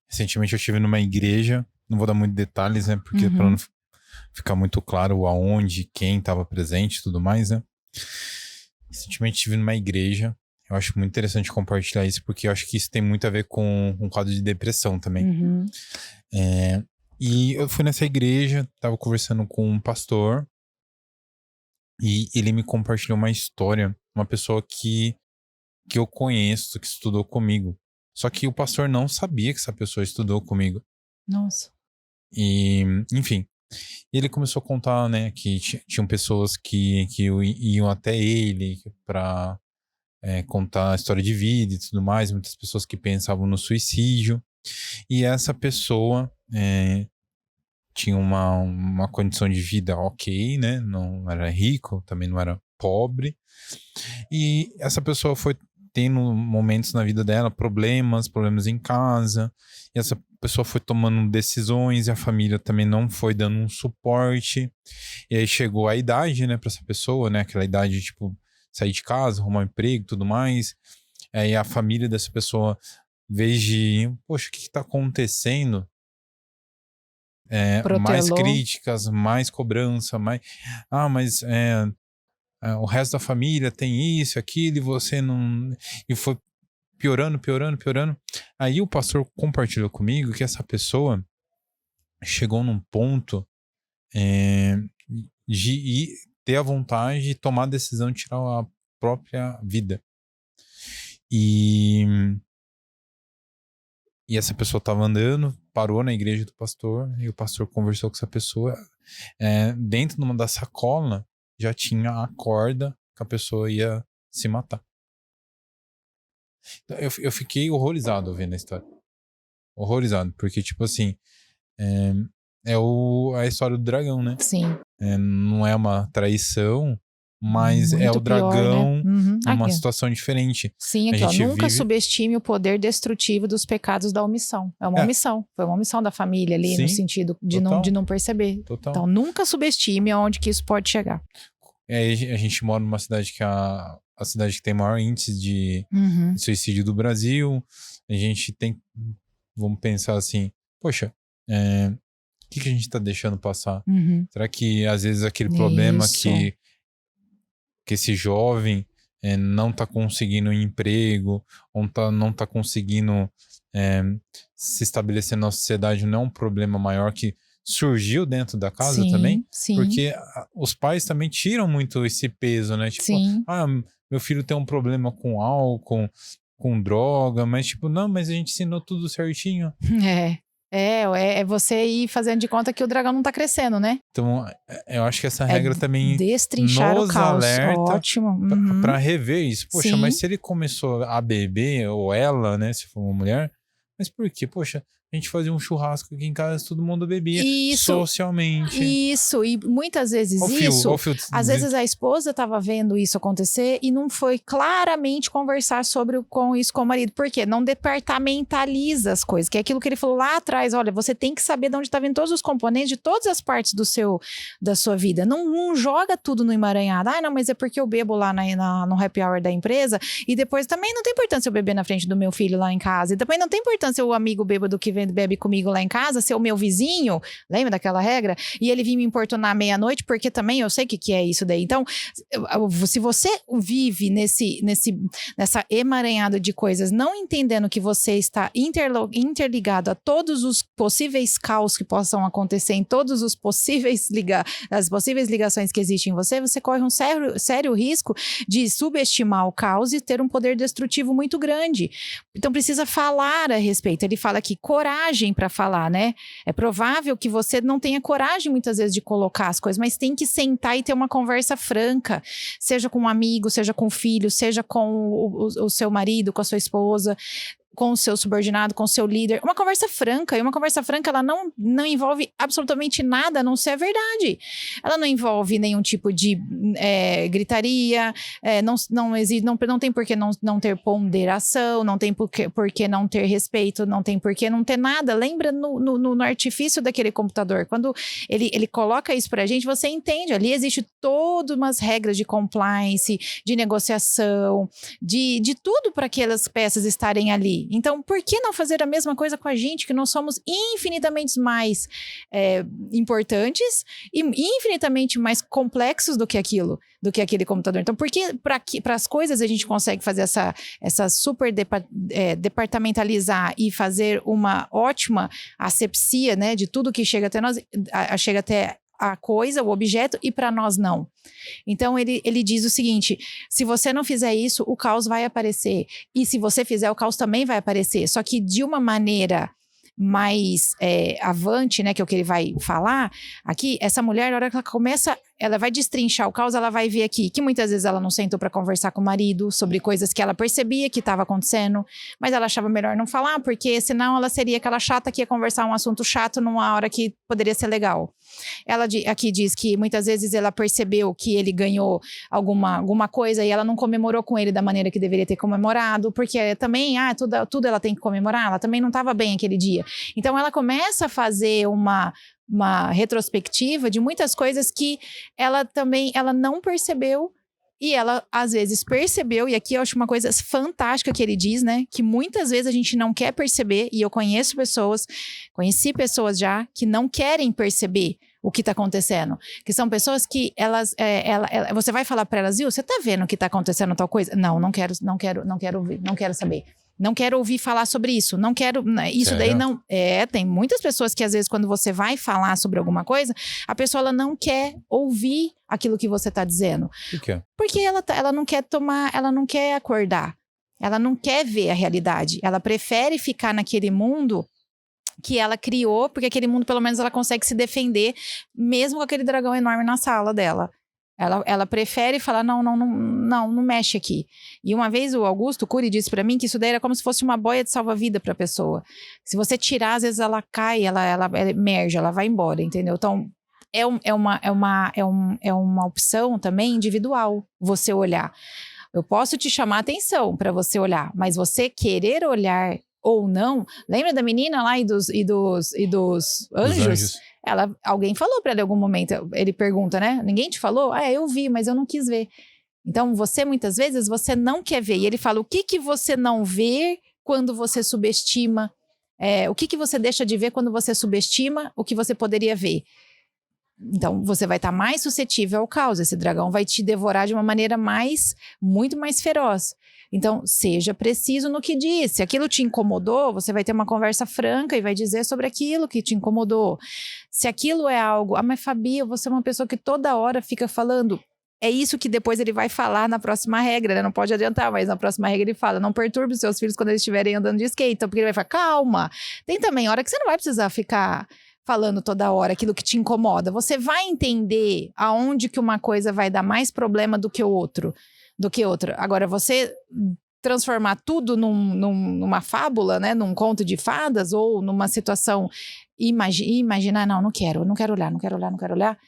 Recentemente eu estive numa igreja, não vou dar muitos detalhes, né, porque para não ficar muito claro aonde, quem estava presente e tudo mais, né. Recentemente estive numa igreja, eu acho muito interessante compartilhar isso, porque eu acho que isso tem muito a ver com um quadro de depressão também. E eu fui nessa igreja, tava conversando com um pastor e ele me compartilhou uma história, uma pessoa que eu conheço, que estudou comigo. Só que o pastor não sabia que essa pessoa estudou comigo. Nossa. E, enfim, ele começou a contar, né, que tinham pessoas que iam até ele pra contar a história de vida e tudo mais, muitas pessoas que pensavam no suicídio. E essa pessoa tinha uma condição de vida ok, né? Não era rico, também não era pobre. E essa pessoa foi tendo momentos na vida dela, problemas em casa. E essa pessoa foi tomando decisões e a família também não foi dando um suporte. E aí chegou a idade, né, pra essa pessoa, né? Aquela idade, tipo, sair de casa, arrumar um emprego e tudo mais. Aí a família dessa pessoa, em vez de, poxa, o que tá acontecendo? Mais críticas, mais cobrança, mais... mas o resto da família tem isso, aquilo, e você não... E foi piorando. Aí o pastor compartilhou comigo que essa pessoa chegou num ponto de ter a vontade de tomar a decisão de tirar a própria vida. E essa pessoa estava andando, parou na igreja do pastor, e o pastor conversou com essa pessoa. Dentro de uma da sacola já tinha a corda que a pessoa ia se matar. Então, eu fiquei horrorizado vendo a história. Horrorizado, porque, tipo assim, a história do dragão, né? Sim. Não é uma traição, mas muito é o dragão, pior, né? numa situação diferente. Sim, aqui, ó, nunca subestime o poder destrutivo dos pecados da omissão. É uma omissão. Foi uma omissão da família ali, no sentido de não perceber. Total. Então, nunca subestime aonde que isso pode chegar. A gente mora numa cidade que a cidade que tem maior índice de suicídio do Brasil. A gente tem... Vamos pensar assim, poxa, o que a gente tá deixando passar? Será que às vezes aquele problema que esse jovem não tá conseguindo um emprego, ou não tá conseguindo se estabelecer na sociedade, não é um problema maior que surgiu dentro da casa sim, também? sim, Porque os pais também tiram muito esse peso, né? Tipo, sim. meu filho tem um problema com álcool, com droga, mas tipo, não, mas a gente ensinou tudo certinho. É você ir fazendo de conta que o dragão não tá crescendo, né? Então, eu acho que essa É regra também destrinchar o nos caos. alerta Ótimo. pra rever isso. Poxa, mas Sim. se ele começou a beber, ou ela, né, se for uma mulher, mas por quê? Poxa, a gente fazia um churrasco aqui em casa, todo mundo bebia Isso, socialmente. Isso, e muitas vezes Ó o fio às vezes a esposa estava vendo isso acontecer e não foi claramente conversar com isso com o marido. Por quê? Não departamentaliza as coisas, que é aquilo que ele falou lá atrás. Olha, você tem que saber de onde está vindo todos os componentes de todas as partes da sua vida. Não joga tudo no emaranhado. Não, mas é porque eu bebo lá no happy hour da empresa e depois também não tem importância eu beber na frente do meu filho lá em casa. E também não tem importância o amigo bêbado que bebe comigo lá em casa ser o meu vizinho. Lembra daquela regra? E ele vir me importunar à meia-noite, porque também eu sei o que é isso daí. Então, se você vive nessa emaranhada de coisas, não entendendo que você está interligado a todos os possíveis caos que possam acontecer em todos os possíveis as possíveis ligações que existem em você, você corre um sério risco de subestimar o caos e ter um poder destrutivo muito grande. Então, precisa falar a respeito. Ele fala aqui, coragem para falar, né? É provável que você não tenha coragem muitas vezes de colocar as coisas, mas tem que sentar e ter uma conversa franca, seja com um amigo, seja com o filho, seja com o seu marido, com a sua esposa, com o seu subordinado, com o seu líder, uma conversa franca, e uma conversa franca ela não envolve absolutamente nada a não ser a verdade. Ela não envolve nenhum tipo de gritaria, não tem por que não ter ponderação, não tem por que não ter respeito, não tem por que não ter nada. Lembra no artifício daquele computador, quando ele coloca isso pra gente, você entende, ali existe todas umas regras de compliance, de negociação, de tudo para aquelas peças estarem ali. Então, por que não fazer a mesma coisa com a gente, que nós somos infinitamente mais importantes e infinitamente mais complexos do que aquele computador? Então, por que para as coisas a gente consegue fazer essa super departamentalizar e fazer uma ótima asepsia, né, de tudo que chega até nós, chega até a coisa, o objeto, e para nós não. Então ele diz o seguinte: se você não fizer isso, o caos vai aparecer, e se você fizer, o caos também vai aparecer, só que de uma maneira mais avante, né, que é o que ele vai falar aqui. Essa mulher, na hora que ela começa, ela vai destrinchar o caos, ela vai ver aqui que muitas vezes ela não sentou para conversar com o marido sobre coisas que ela percebia que estava acontecendo, mas ela achava melhor não falar, porque senão ela seria aquela chata que ia conversar um assunto chato numa hora que poderia ser legal. Ela aqui diz que muitas vezes ela percebeu que ele ganhou alguma coisa e ela não comemorou com ele da maneira que deveria ter comemorado, porque também, tudo ela tem que comemorar, ela também não estava bem aquele dia. Então ela começa a fazer uma retrospectiva de muitas coisas que ela não percebeu. E ela, às vezes, percebeu, e aqui eu acho uma coisa fantástica que ele diz, né? Que muitas vezes a gente não quer perceber, e eu conheci pessoas já, que não querem perceber o que está acontecendo. Que são pessoas que você vai falar para elas, viu, você tá vendo que está acontecendo tal coisa? Não quero ouvir, não quero saber. Não quero ouvir falar sobre isso, não quero, isso Sério? daí não, tem muitas pessoas que às vezes quando você vai falar sobre alguma coisa, a pessoa ela não quer ouvir aquilo que você está dizendo. Por quê? Porque ela não quer ela não quer acordar, ela não quer ver a realidade, ela prefere ficar naquele mundo que ela criou, porque aquele mundo pelo menos ela consegue se defender, mesmo com aquele dragão enorme na sala dela. Ela prefere falar, não mexe aqui. E uma vez o Augusto Cury disse para mim que isso daí era como se fosse uma boia de salva-vida para a pessoa. Se você tirar, às vezes ela cai, ela emerge, ela vai embora, entendeu? Então, é uma opção também individual você olhar. Eu posso te chamar a atenção para você olhar, mas você querer olhar ou não, lembra da menina lá e dos anjos? Alguém falou para ele em algum momento, ele pergunta, né? Ninguém te falou? Eu vi, mas eu não quis ver. Então, muitas vezes, você não quer ver. E ele fala, o que você não vê quando você subestima? O que você deixa de ver quando você subestima o que você poderia ver? Então, você vai estar mais suscetível ao caos. Esse dragão vai te devorar de uma maneira muito mais feroz. Então, seja preciso no que diz. Se aquilo te incomodou, você vai ter uma conversa franca e vai dizer sobre aquilo que te incomodou. Se aquilo é algo... mas Fabi, você é uma pessoa que toda hora fica falando... É isso que depois ele vai falar na próxima regra, né? Não pode adiantar, mas na próxima regra ele fala: não perturbe os seus filhos quando eles estiverem andando de skate. Então, porque ele vai falar, calma. Tem também hora que você não vai precisar ficar falando toda hora aquilo que te incomoda. Você vai entender aonde que uma coisa vai dar mais problema do que outra. Agora, você transformar tudo numa fábula, né? Num conto de fadas ou numa situação imaginar, não quero olhar.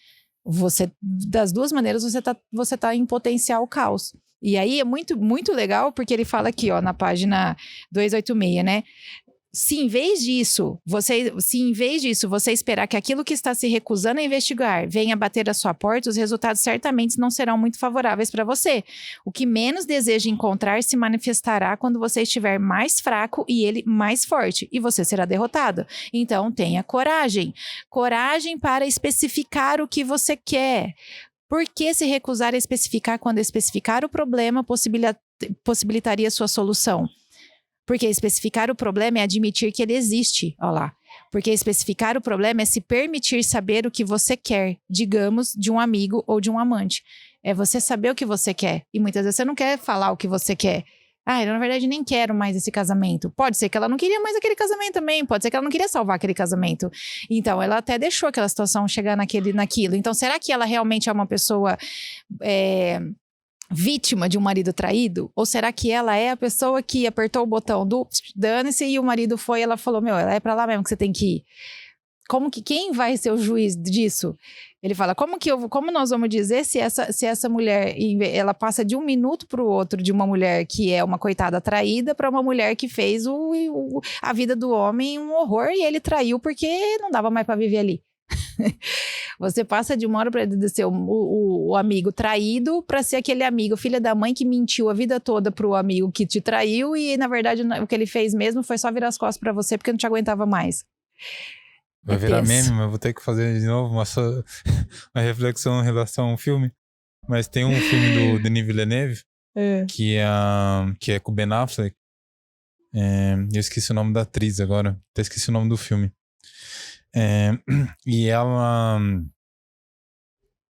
Você, das duas maneiras, você tá em potencial caos. E aí é muito, muito legal, porque ele fala aqui, ó, na página 286, né? Se em vez disso, você esperar que aquilo que está se recusando a investigar venha bater a sua porta, os resultados certamente não serão muito favoráveis para você. O que menos deseja encontrar se manifestará quando você estiver mais fraco e ele mais forte, e você será derrotado. Então, tenha coragem. Coragem para especificar o que você quer. Por que se recusar a especificar quando especificar o problema possibilitaria sua solução? Porque especificar o problema é admitir que ele existe, olha lá. Porque especificar o problema é se permitir saber o que você quer, digamos, de um amigo ou de um amante. É você saber o que você quer. E muitas vezes você não quer falar o que você quer. Eu na verdade nem quero mais esse casamento. Pode ser que ela não queria mais aquele casamento também. Pode ser que ela não queria salvar aquele casamento. Então, ela até deixou aquela situação chegar naquilo. Então, será que ela realmente é uma pessoa... vítima de um marido traído? Ou será que ela é a pessoa que apertou o botão do dane-se e o marido foi, ela falou, ela é pra lá mesmo que você tem que ir. Quem vai ser o juiz disso? Ele fala, como nós vamos dizer se essa mulher, ela passa de um minuto pro outro de uma mulher que é uma coitada traída para uma mulher que fez a vida do homem um horror e ele traiu porque não dava mais para viver ali. Você passa de uma hora para ser o amigo traído para ser aquele amigo, filha da mãe que mentiu a vida toda pro amigo que te traiu e na verdade o que ele fez mesmo foi só virar as costas para você porque não te aguentava mais. Vai virar meme, mas vou ter que fazer de novo uma reflexão em relação ao filme. Mas tem um filme do Denis Villeneuve que é com o Ben Affleck. Eu esqueci o nome da atriz agora. Até esqueci o nome do filme. E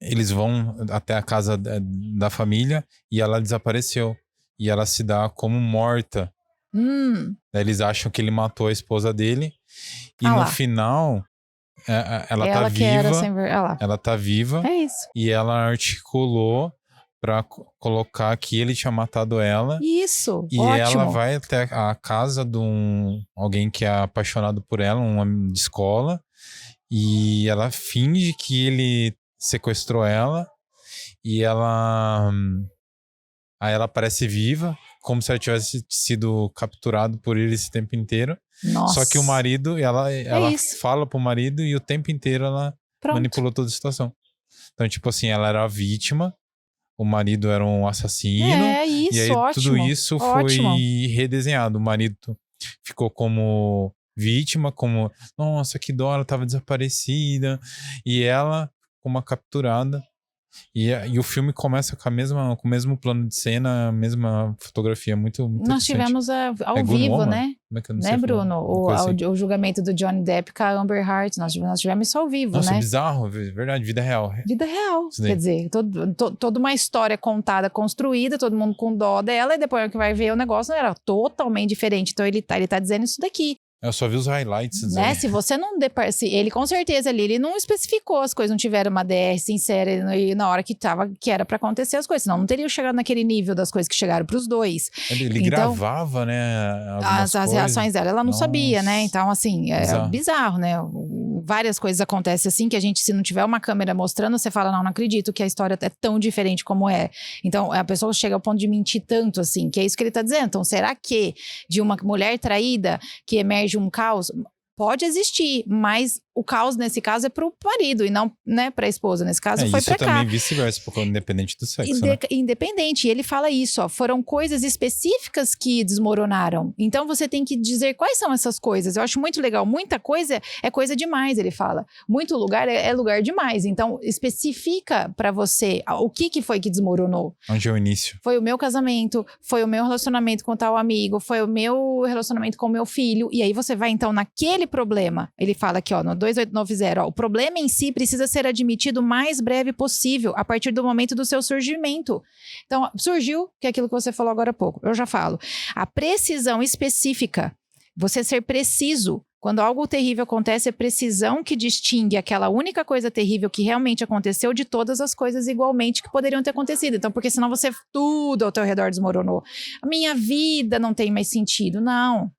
eles vão até a casa da família e ela desapareceu e ela se dá como morta. Daí eles acham que ele matou a esposa dele e no final ela tá viva. Ela tá viva. É isso. E ela articulou pra colocar que ele tinha matado ela. Isso, e ótimo. Ela vai até a casa de alguém que é apaixonado por ela, um amigo de escola. E ela finge que ele sequestrou ela. E aí ela parece viva, como se ela tivesse sido capturada por ele esse tempo inteiro. Nossa. Só que o marido, ela fala pro marido e o tempo inteiro ela manipulou toda a situação. Então, tipo assim, ela era a vítima, o marido era um assassino. Isso, e aí ótimo. Tudo isso foi redesenhado. O marido ficou como vítima, como, nossa, que dó, ela tava desaparecida. E ela como uma capturada. E o filme começa com o mesmo plano de cena, a mesma fotografia, muito Nós tivemos ao vivo, Gone, né? Como é que eu não sei Bruno? assim. O julgamento do Johnny Depp com a Amber Heard, nós tivemos isso ao vivo, Nossa, né? Bizarro, verdade, vida real. Vida real, quer dizer, toda uma história contada, construída, todo mundo com dó dela, e depois que vai ver o negócio era totalmente diferente. Então ele tá dizendo isso daqui. Eu só vi os highlights. Né? Se você não... ele com certeza ali, ele não especificou as coisas, não tiveram uma DR sincera e na hora que era pra acontecer as coisas, senão não teriam chegado naquele nível das coisas que chegaram pros dois. Ele gravava, né? As reações dela, ela não sabia, né? Então, assim, é bizarro, né? Várias coisas acontecem assim que a gente, se não tiver uma câmera mostrando, você fala, não acredito que a história é tão diferente como é. Então, a pessoa chega ao ponto de mentir tanto, assim, que é isso que ele tá dizendo. Então, será que de uma mulher traída que emerge um caos? Pode existir, mas o caos, nesse caso, é pro marido e não, né, pra esposa. Nesse caso, foi pra cá. Isso também vice-versa, porque independente do sexo, né? Independente. E ele fala isso, ó. Foram coisas específicas que desmoronaram. Então, você tem que dizer quais são essas coisas. Eu acho muito legal. Muita coisa é coisa demais, ele fala. Muito lugar é lugar demais. Então, especifica pra você o que foi que desmoronou. Onde é o início? Foi o meu casamento, foi o meu relacionamento com tal amigo, foi o meu relacionamento com o meu filho. E aí, você vai, então, naquele problema. Ele fala aqui, ó, no 2890, ó, o problema em si precisa ser admitido o mais breve possível, a partir do momento do seu surgimento. Então, surgiu, que é aquilo que você falou agora há pouco, eu já falo. A precisão específica, você ser preciso. Quando algo terrível acontece, é precisão que distingue aquela única coisa terrível que realmente aconteceu de todas as coisas igualmente que poderiam ter acontecido. Então, porque senão tudo ao teu redor desmoronou. A minha vida não tem mais sentido. Não.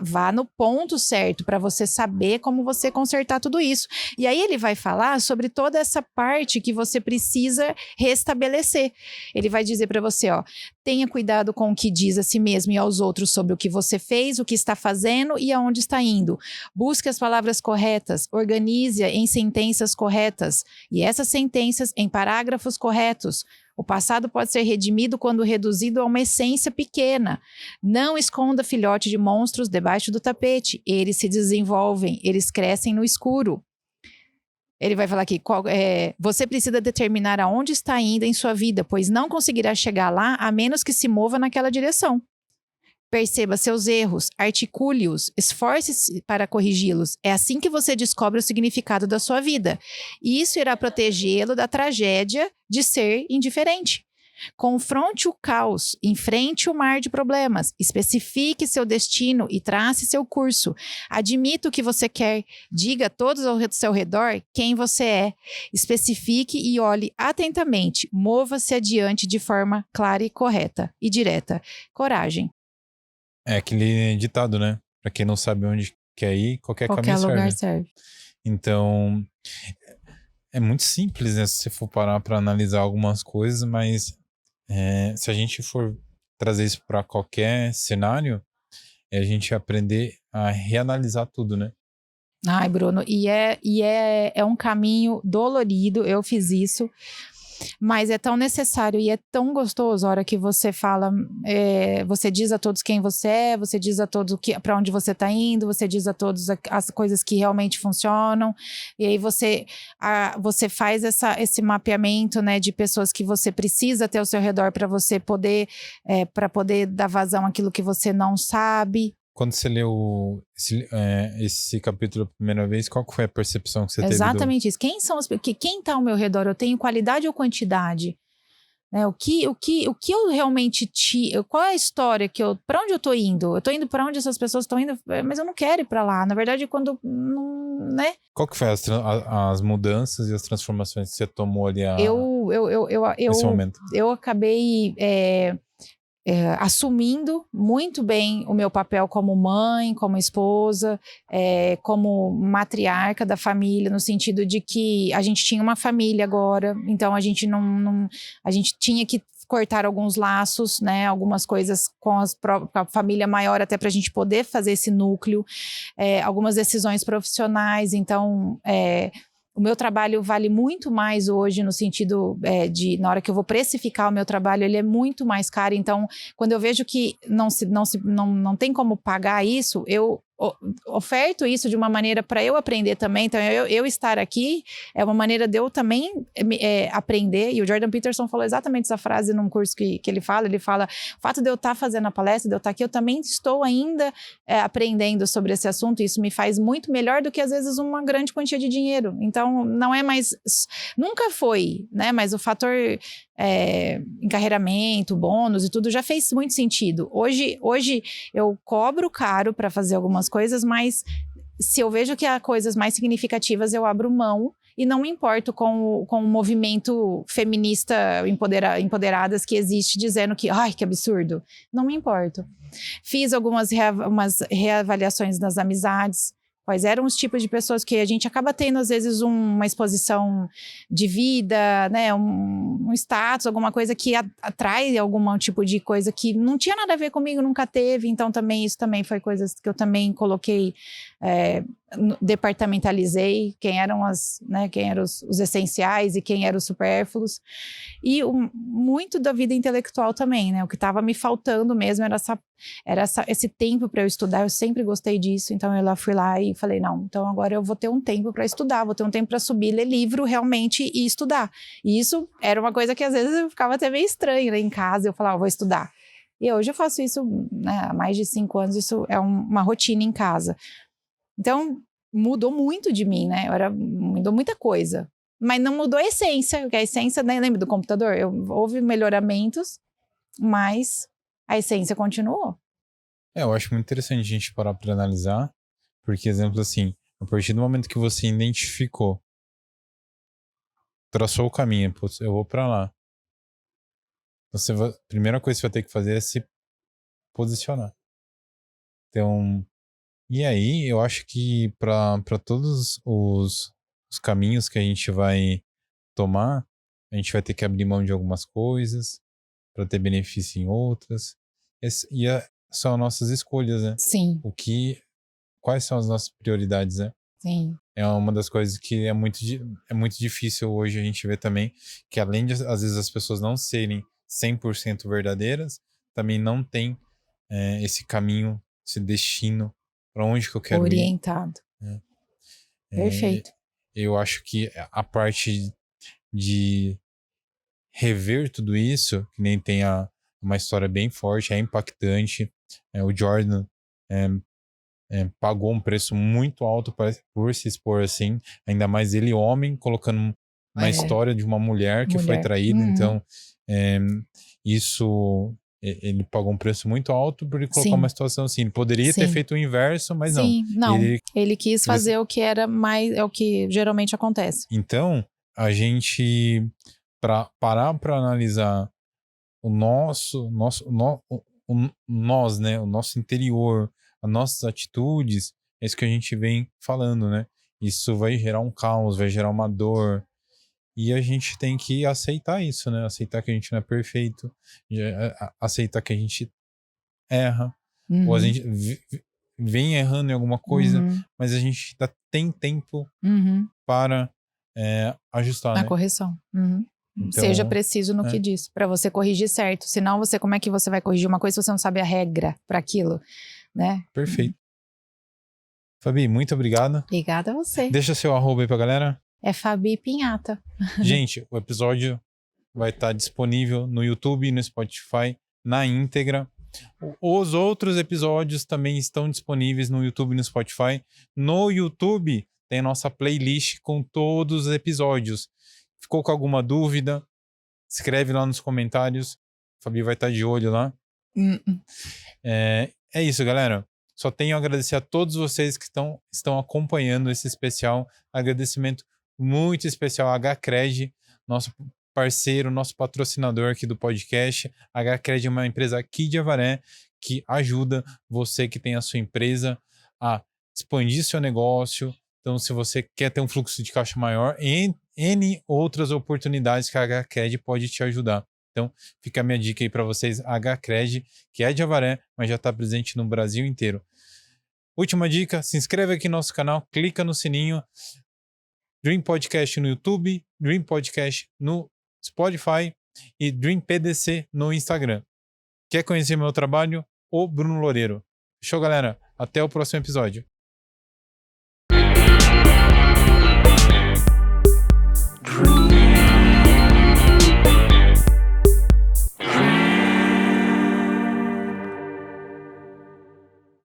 Vá no ponto certo para você saber como você consertar tudo isso. E aí ele vai falar sobre toda essa parte que você precisa restabelecer. Ele vai dizer para você, ó, tenha cuidado com o que diz a si mesmo e aos outros sobre o que você fez, o que está fazendo e aonde está indo. Busque as palavras corretas, organize-a em sentenças corretas e essas sentenças em parágrafos corretos. O passado pode ser redimido quando reduzido a uma essência pequena. Não esconda filhote de monstros debaixo do tapete. Eles se desenvolvem, eles crescem no escuro. Ele vai falar aqui, você precisa determinar aonde está indo em sua vida, pois não conseguirá chegar lá a menos que se mova naquela direção. Perceba seus erros, articule-os, esforce-se para corrigi-los. É assim que você descobre o significado da sua vida. E isso irá protegê-lo da tragédia de ser indiferente. Confronte o caos, enfrente o mar de problemas, especifique seu destino e trace seu curso. Admita o que você quer, diga a todos ao seu redor quem você é. Especifique e olhe atentamente. Mova-se adiante de forma clara e correta e direta. Coragem. É aquele ditado, né? Pra quem não sabe onde quer ir, qualquer caminho lugar serve. Então, é muito simples, né? Se você for parar pra analisar algumas coisas, mas se a gente for trazer isso pra qualquer cenário, é a gente aprender a reanalisar tudo, né? Ai, Bruno, e é um caminho dolorido, eu fiz isso. Mas é tão necessário e é tão gostoso a hora que você fala, você diz a todos quem você é, você diz a todos para onde você está indo, você diz a todos as coisas que realmente funcionam, e aí você faz esse mapeamento, né, de pessoas que você precisa ter ao seu redor para você poder, dar vazão àquilo que você não sabe. Quando você leu esse capítulo a primeira vez, qual que foi a percepção que você teve? Exatamente isso. Quem está ao meu redor? Eu tenho qualidade ou quantidade? O que eu realmente qual é a história para onde eu tô indo? Eu tô indo para onde essas pessoas estão indo, mas eu não quero ir para lá. Na verdade, quando não, né? Qual que foi as mudanças e as transformações que você tomou ali nesse momento? Eu acabei assumindo muito bem o meu papel como mãe, como esposa, como matriarca da família, no sentido de que a gente tinha uma família agora, então a gente a gente tinha que cortar alguns laços, né, algumas coisas com a família maior, até para a gente poder fazer esse núcleo, algumas decisões profissionais, então o meu trabalho vale muito mais hoje no sentido na hora que eu vou precificar o meu trabalho, ele é muito mais caro. Então, quando eu vejo que não tem como pagar isso, eu oferto isso de uma maneira para eu aprender também. Então, eu estar aqui é uma maneira de eu também aprender. E o Jordan Peterson falou exatamente essa frase num curso que ele fala. Ele fala, o fato de eu estar fazendo a palestra, de eu estar aqui, eu também estou ainda aprendendo sobre esse assunto. E isso me faz muito melhor do que, às vezes, uma grande quantia de dinheiro. Então, não é mais... Nunca foi, né? Mas o fator... encarreiramento, bônus e tudo já fez muito sentido. Hoje eu cobro caro para fazer algumas coisas, mas se eu vejo que há coisas mais significativas, eu abro mão e não me importo com o movimento feminista empoderadas que existe, dizendo que, ai, que absurdo. Não me importo. Fiz umas reavaliações das amizades, Quais eram os tipos de pessoas que a gente acaba tendo, às vezes, uma exposição de vida, né? Um status, alguma coisa que atrai algum tipo de coisa que não tinha nada a ver comigo, nunca teve. Então, também isso também foi coisas que eu também coloquei, departamentalizei quem eram quem eram os essenciais e quem eram os supérfluos. E muito da vida intelectual também, né? O que estava me faltando mesmo era esse tempo para eu estudar. Eu sempre gostei disso, então eu fui lá e falei, não, então agora eu vou ter um tempo para estudar, vou ter um tempo para subir, ler livro realmente e estudar. E isso era uma coisa que às vezes eu ficava até meio estranho, né, em casa, eu falava, vou estudar. E hoje eu faço isso, né, há mais de 5 anos, isso é uma rotina em casa. Então, mudou muito de mim, né? Mudou muita coisa. Mas não mudou a essência, porque a essência, né, lembra do computador? Houve melhoramentos, mas a essência continuou. Eu acho muito interessante a gente parar para analisar, porque, exemplo assim, a partir do momento que você identificou, traçou o caminho, putz, eu vou para lá. A primeira coisa que você vai ter que fazer é se posicionar. Então, e aí eu acho que para todos os caminhos que a gente vai tomar, a gente vai ter que abrir mão de algumas coisas para ter benefício em outras. São nossas escolhas, né? Sim. Quais são as nossas prioridades, né? Sim. É uma das coisas que é muito difícil hoje a gente ver também, que além de, às vezes, as pessoas não serem 100% verdadeiras, também não tem esse caminho, esse destino, para onde que eu quero orientado. Ir. Perfeito. Eu acho que a parte de rever tudo isso, que nem tem uma história bem forte, é impactante. O Jordan pagou um preço muito alto por se expor assim, ainda mais ele homem, colocando uma história de uma mulher que foi traída. Então, isso, ele pagou um preço muito alto por ele colocar uma situação assim. Ele poderia ter feito o inverso, mas não. Ele quis fazer o que era o que geralmente acontece. Então, a gente, para parar para analisar nós, né, o nosso interior, as nossas atitudes, é isso que a gente vem falando, né? Isso vai gerar um caos, vai gerar uma dor. E a gente tem que aceitar isso, né? Aceitar que a gente não é perfeito, aceitar que a gente erra, ou a gente vem errando em alguma coisa, mas a gente tem tempo para ajustar, na né? correção. Então, seja preciso no que diz, para você corrigir certo. Senão, como é que você vai corrigir uma coisa se você não sabe a regra para aquilo, né? Perfeito. Fabi, muito obrigado. Obrigada a você. Deixa seu arroba aí pra galera. É Fabi Pinhata. Gente, o episódio vai estar disponível no YouTube e no Spotify na íntegra. Os outros episódios também estão disponíveis no YouTube e no Spotify. No YouTube tem a nossa playlist com todos os episódios. Ficou com alguma dúvida? Escreve lá nos comentários. A Fabi vai estar de olho lá. É isso, galera. Só tenho a agradecer a todos vocês que estão acompanhando esse especial. Agradecimento muito especial a HCred, nosso parceiro, nosso patrocinador aqui do podcast. A HCred é uma empresa aqui de Avaré que ajuda você que tem a sua empresa a expandir seu negócio. Então, se você quer ter um fluxo de caixa maior, N outras oportunidades que a HCred pode te ajudar. Então, fica a minha dica aí para vocês, a HCred, que é de Avaré, mas já está presente no Brasil inteiro. Última dica, se inscreve aqui no nosso canal, clica no sininho. Dream Podcast no YouTube, Dream Podcast no Spotify e Dream PDC no Instagram. Quer conhecer meu trabalho? O Bruno Loureiro. Show, galera. Até o próximo episódio.